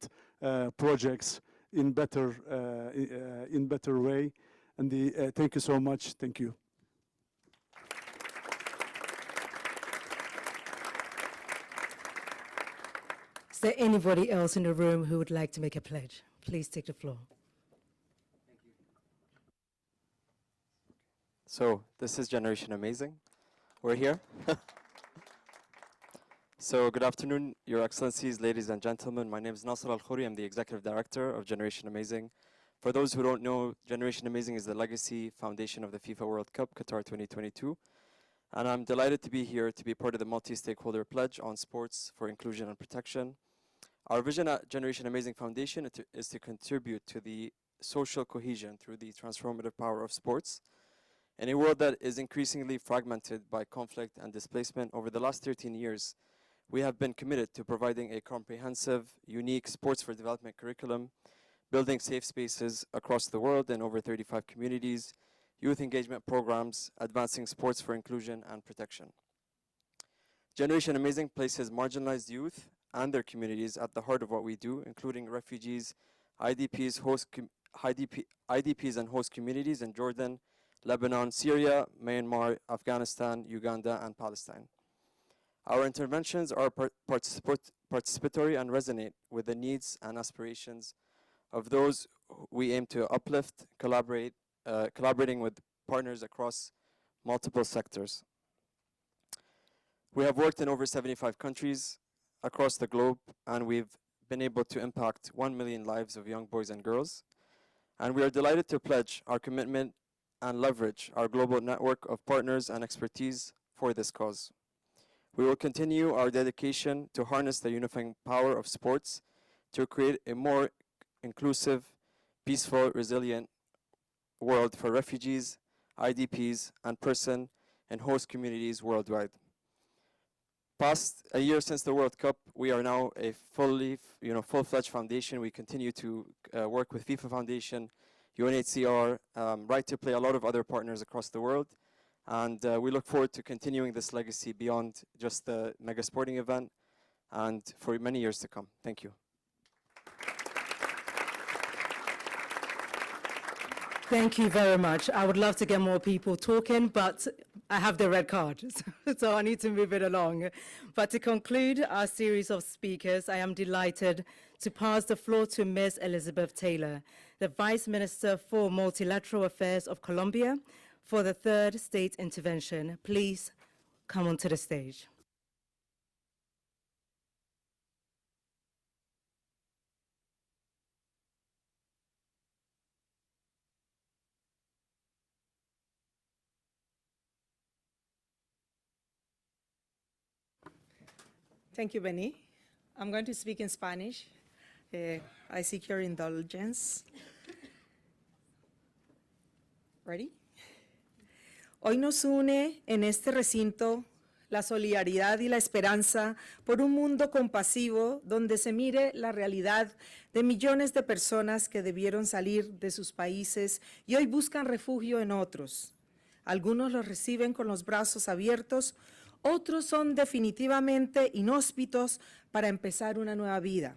projects in better way. And thank you so much. Thank you. Is there anybody else in the room who would like to make a pledge? Please take the floor. So this is Generation Amazing. We're here. So good afternoon, Your Excellencies, ladies and gentlemen. My name is Nasser Al-Khouri. I'm the Executive Director of Generation Amazing. For those who don't know, Generation Amazing is the legacy foundation of the FIFA World Cup, Qatar 2022. And I'm delighted to be here to be part of the multi-stakeholder pledge on sports for inclusion and protection. Our vision at Generation Amazing Foundation is to contribute to the social cohesion through the transformative power of sports. In a world that is increasingly fragmented by conflict and displacement, over the last 13 years, we have been committed to providing a comprehensive, unique sports for development curriculum, building safe spaces across the world in over 35 communities, youth engagement programs, advancing sports for inclusion and protection. Generation Amazing places marginalized youth and their communities at the heart of what we do, including refugees, IDPs and host communities in Jordan, Lebanon, Syria, Myanmar, Afghanistan, Uganda, and Palestine. Our interventions are participatory and resonate with the needs and aspirations of those we aim to uplift, collaborating with partners across multiple sectors. We have worked in over 75 countries across the globe, and we've been able to impact 1 million lives of young boys and girls. And we are delighted to pledge our commitment and leverage our global network of partners and expertise for this cause. We will continue our dedication to harness the unifying power of sports to create a more inclusive, peaceful, resilient world for refugees, IDPs, and person and host communities worldwide. Past a year since the World Cup, we are now a full-fledged foundation. We continue to work with FIFA Foundation, UNHCR, Right to Play, a lot of other partners across the world. And we look forward to continuing this legacy beyond just the mega sporting event. and for many years to come. Thank you. Thank you very much. I would love to get more people talking, but I have the red card, so I need to move it along. But to conclude our series of speakers, I am delighted to pass the floor to Ms. Elizabeth Taylor, the Vice Minister for Multilateral Affairs of Colombia, for the third state intervention. Please come onto the stage. Thank you, Benny. I'm going to speak in Spanish. I seek your indulgence. Ready? Hoy nos une en este recinto la solidaridad y la esperanza por un mundo compasivo donde se mire la realidad de millones de personas que debieron salir de sus países y hoy buscan refugio en otros. Algunos los reciben con los brazos abiertos, otros son definitivamente inhóspitos para empezar una nueva vida.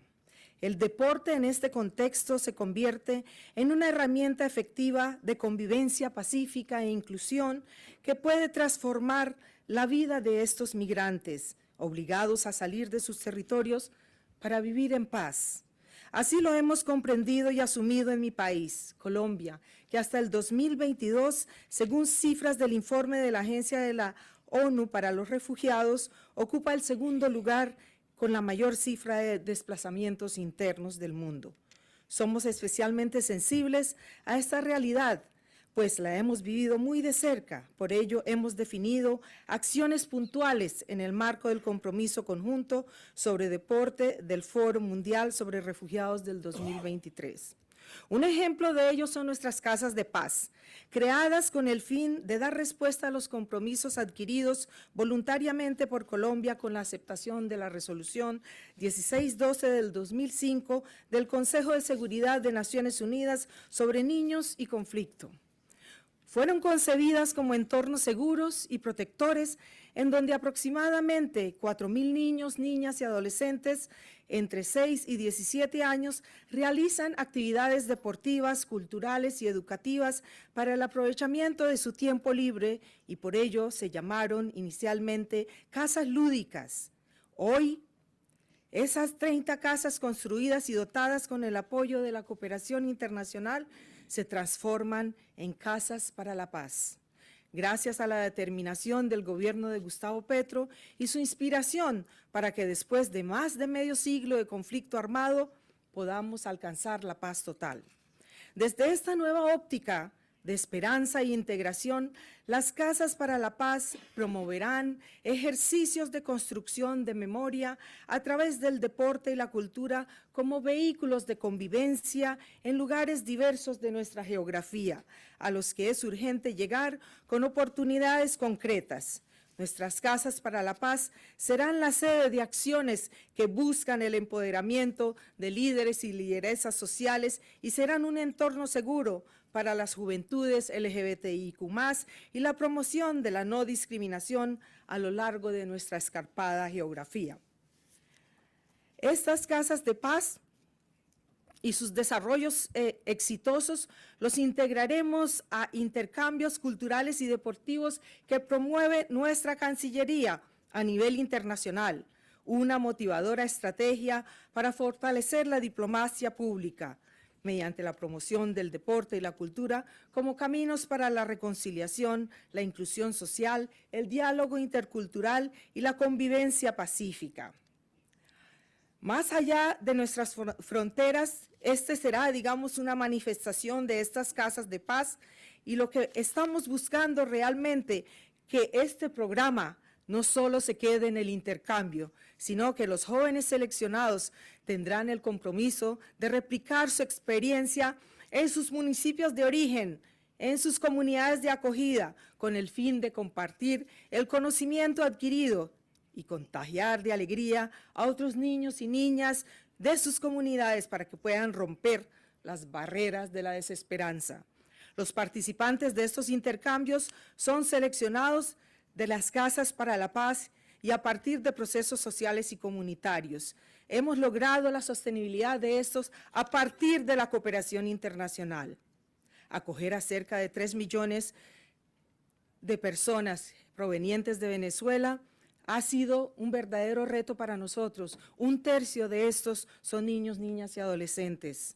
El deporte en este contexto se convierte en una herramienta efectiva de convivencia pacífica e inclusión que puede transformar la vida de estos migrantes, obligados a salir de sus territorios para vivir en paz. Así lo hemos comprendido y asumido en mi país, Colombia, que hasta el 2022, según cifras del informe de la Agencia de la ONU para los Refugiados, ocupa el segundo lugar con la mayor cifra de desplazamientos internos del mundo. Somos especialmente sensibles a esta realidad, pues la hemos vivido muy de cerca. Por ello, hemos definido acciones puntuales en el marco del compromiso conjunto sobre deporte del Foro Mundial sobre Refugiados del 2023. Un ejemplo de ello son nuestras casas de paz, creadas con el fin de dar respuesta a los compromisos adquiridos voluntariamente por Colombia con la aceptación de la resolución 1612 del 2005 del Consejo de Seguridad de Naciones Unidas sobre niños y conflicto. Fueron concebidas como entornos seguros y protectores en donde aproximadamente 4.000 niños, niñas y adolescentes entre 6 y 17 años realizan actividades deportivas, culturales y educativas para el aprovechamiento de su tiempo libre y por ello se llamaron inicialmente casas lúdicas. Hoy, esas 30 casas construidas y dotadas con el apoyo de la cooperación internacional se transforman en casas para la paz. Gracias a la determinación del gobierno de Gustavo Petro y su inspiración para que después de más de medio siglo de conflicto armado podamos alcanzar la paz total. Desde esta nueva óptica de esperanza e integración, las Casas para la Paz promoverán ejercicios de construcción de memoria a través del deporte y la cultura como vehículos de convivencia en lugares diversos de nuestra geografía, a los que es urgente llegar con oportunidades concretas. Nuestras Casas para la Paz serán la sede de acciones que buscan el empoderamiento de líderes y lideresas sociales y serán un entorno seguro para las juventudes LGBTIQ+, y la promoción de la no discriminación a lo largo de nuestra escarpada geografía. Estas casas de paz y sus desarrollos exitosos los integraremos a intercambios culturales y deportivos que promueve nuestra Cancillería a nivel internacional, una motivadora estrategia para fortalecer la diplomacia pública, mediante la promoción del deporte y la cultura como caminos para la reconciliación, la inclusión social, el diálogo intercultural y la convivencia pacífica. Más allá de nuestras fronteras, este será, digamos, una manifestación de estas casas de paz y lo que estamos buscando realmente que este programa no solo se quede en el intercambio, sino que los jóvenes seleccionados tendrán el compromiso de replicar su experiencia en sus municipios de origen, en sus comunidades de acogida, con el fin de compartir el conocimiento adquirido y contagiar de alegría a otros niños y niñas de sus comunidades para que puedan romper las barreras de la desesperanza. Los participantes de estos intercambios son seleccionados de las Casas para la Paz y a partir de procesos sociales y comunitarios. Hemos logrado la sostenibilidad de estos a partir de la cooperación internacional. Acoger a cerca de 3 millones de personas provenientes de Venezuela ha sido un verdadero reto para nosotros. 1/3 de estos son niños, niñas y adolescentes.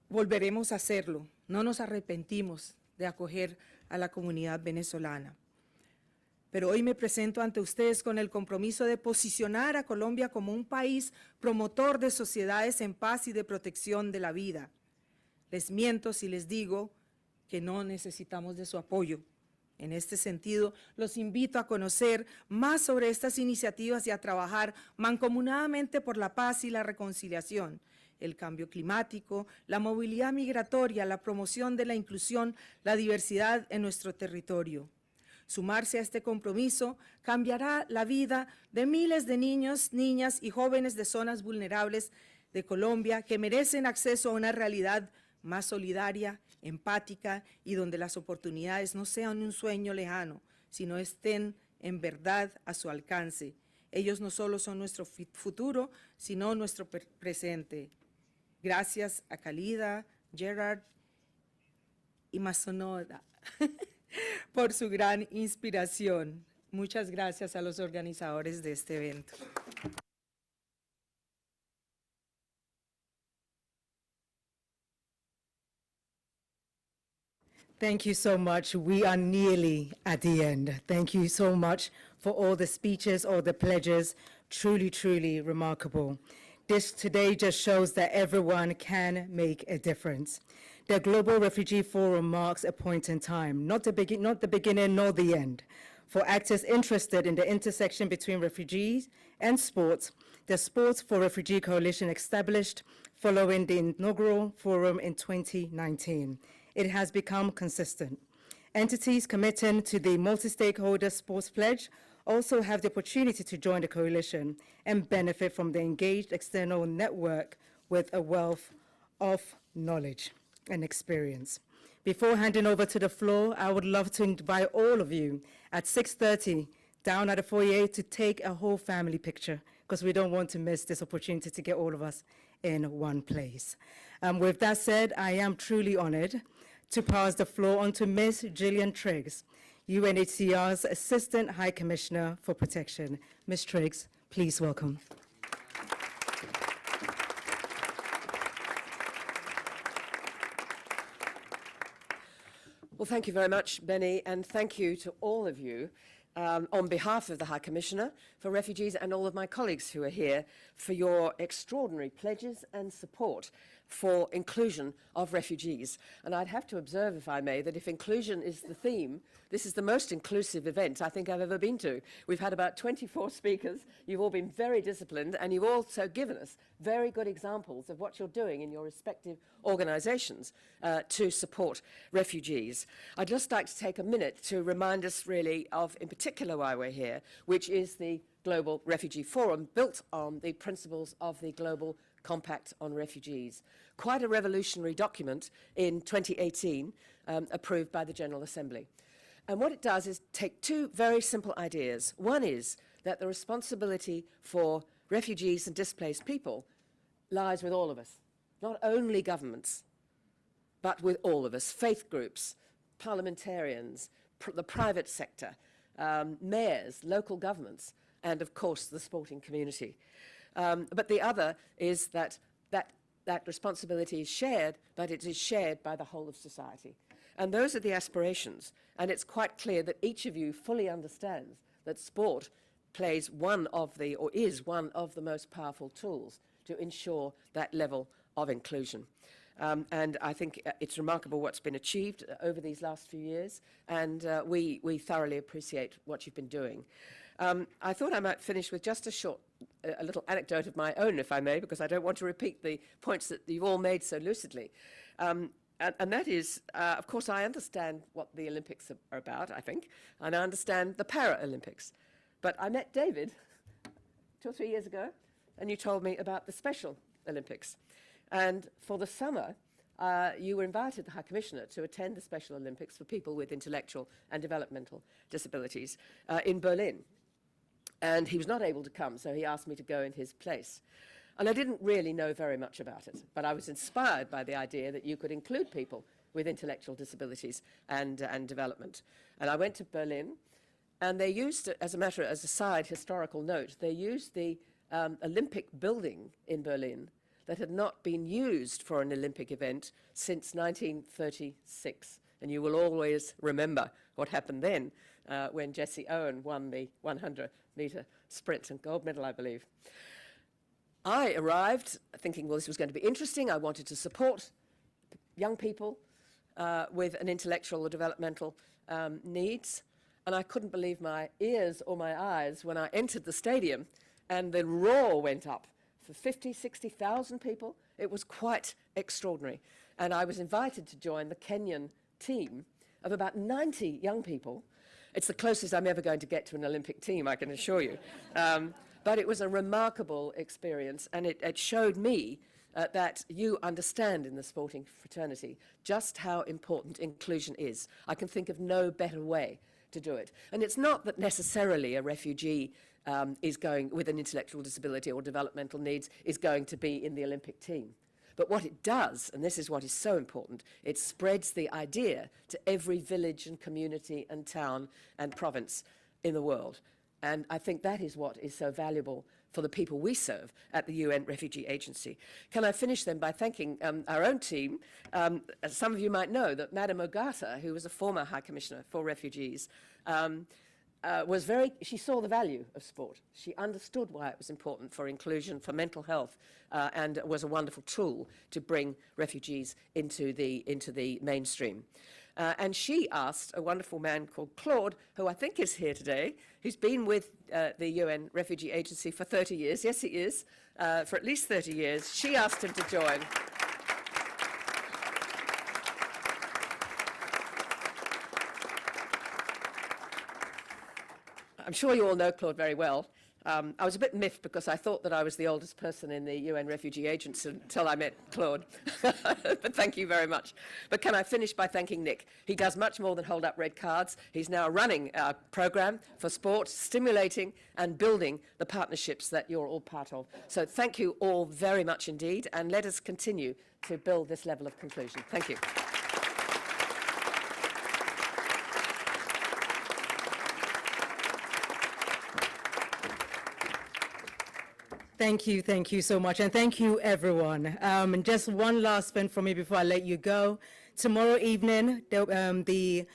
Volveremos a hacerlo. No nos arrepentimos de acoger a la comunidad venezolana. Pero hoy me presento ante ustedes con el compromiso de posicionar a Colombia como un país promotor de sociedades en paz y de protección de la vida. Les miento si les digo que no necesitamos de su apoyo. En este sentido, los invito a conocer más sobre estas iniciativas y a trabajar mancomunadamente por la paz y la reconciliación, el cambio climático, la movilidad migratoria, la promoción de la inclusión, la diversidad en nuestro territorio. Sumarse a este compromiso cambiará la vida de miles de niños, niñas y jóvenes de zonas vulnerables de Colombia que merecen acceso a una realidad más solidaria, empática y donde las oportunidades no sean un sueño lejano, sino estén en verdad a su alcance. Ellos no solo son nuestro futuro, sino nuestro presente. Gracias a Khalida, Gerard y Masonoda por su gran inspiración. Muchas gracias a los organizadores de este evento. Thank you so much. We are nearly at the end. Thank you so much for all the speeches, all the pledges. Truly, truly remarkable. This today just shows that everyone can make a difference. The Global Refugee Forum marks a point in time, not the beginning nor the end. For actors interested in the intersection between refugees and sports, the Sports for Refugee Coalition established following the inaugural forum in 2019. It has become consistent. Entities committing to the multi-stakeholder sports pledge also have the opportunity to join the coalition and benefit from the engaged external network with a wealth of knowledge and experience. Before handing over to the floor, I would love to invite all of you at 6:30 down at the foyer to take a whole family picture, because we don't want to miss this opportunity to get all of us in one place. With that said, I am truly honored to pass the floor on to Ms. Gillian Triggs, UNHCR's Assistant High Commissioner for Protection. Ms. Triggs, please welcome. Well, thank you very much, Benny, and thank you to all of you on behalf of the High Commissioner for Refugees and all of my colleagues who are here for your extraordinary pledges and support for inclusion of refugees. And I'd have to observe, if I may, that if inclusion is the theme, this is the most inclusive event I think I've ever been to. We've had about 24 speakers. You've all been very disciplined, and you've also given us very good examples of what you're doing in your respective organizations to support refugees. I'd just like to take a minute to remind us really of, in particular, why we're here, which is the Global Refugee Forum, built on the principles of the Global Compact on Refugees. Quite a revolutionary document in 2018, approved by the General Assembly. And what it does is take two very simple ideas. One is that the responsibility for refugees and displaced people lies with all of us, not only governments, but with all of us, faith groups, parliamentarians, the private sector, mayors, local governments, and of course the sporting community. But the other is that responsibility is shared, but it is shared by the whole of society. And those are the aspirations. And it's quite clear that each of you fully understands that sport plays one of the, or is one of the most powerful tools to ensure that level of inclusion. And I think it's remarkable what's been achieved over these last few years, and we thoroughly appreciate what you've been doing. I thought I might finish with just a little anecdote of my own, if I may, because I don't want to repeat the points that you've all made so lucidly. And that is, of course, I understand what the Olympics are about, I think, and I understand the Paralympics. But I met David 2 or 3 years ago, and you told me about the Special Olympics. And for the summer, you were invited, the High Commissioner, to attend the Special Olympics for people with intellectual and developmental disabilities in Berlin. And he was not able to come, so he asked me to go in his place. And I didn't really know very much about it, but I was inspired by the idea that you could include people with intellectual disabilities and development. And I went to Berlin, and they used, as a side historical note, they used the Olympic building in Berlin that had not been used for an Olympic event since 1936. And you will always remember what happened then when Jesse Owen won the 100-meter sprint and gold medal, I believe. I arrived thinking, well, this was going to be interesting. I wanted to support young people with an intellectual or developmental needs. And I couldn't believe my ears or my eyes when I entered the stadium and the roar went up for 50, 60,000 people. It was quite extraordinary. And I was invited to join the Kenyan team of about 90 young people. It's the closest I'm ever going to get to an Olympic team, I can assure you. But it was a remarkable experience, and it showed me that you understand in the sporting fraternity just how important inclusion is. I can think of no better way to do it. And it's not that necessarily a refugee is going with an intellectual disability or developmental needs is going to be in the Olympic team. But what it does, and this is what is so important, it spreads the idea to every village and community and town and province in the world. And I think that is what is so valuable for the people we serve at the UN Refugee Agency. Can I finish then by thanking our own team? As some of you might know that Madame Ogata, who was a former High Commissioner for Refugees, she saw the value of sport. She understood why it was important for inclusion, for mental health, and was a wonderful tool to bring refugees into the mainstream. And she asked a wonderful man called Claude, who I think is here today, who's been with the UN Refugee Agency for 30 years. Yes, he is, for at least 30 years. She asked him to join. I'm sure you all know Claude very well. I was a bit miffed because I thought that I was the oldest person in the UN Refugee Agency until I met Claude. But thank you very much. But can I finish by thanking Nick? He does much more than hold up red cards. He's now running our program for sport, stimulating and building the partnerships that you're all part of. So thank you all very much indeed, and let us continue to build this level of conclusion. Thank you. Thank you so much, and thank you, everyone. And just one last thing from me before I let you go. Tomorrow evening, the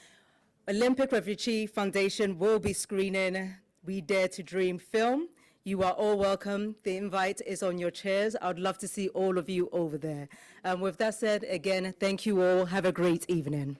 Olympic Refugee Foundation will be screening We Dare to Dream film. You are all welcome. The invite is on your chairs. I would love to see all of you over there. With that said, again, thank you all. Have a great evening.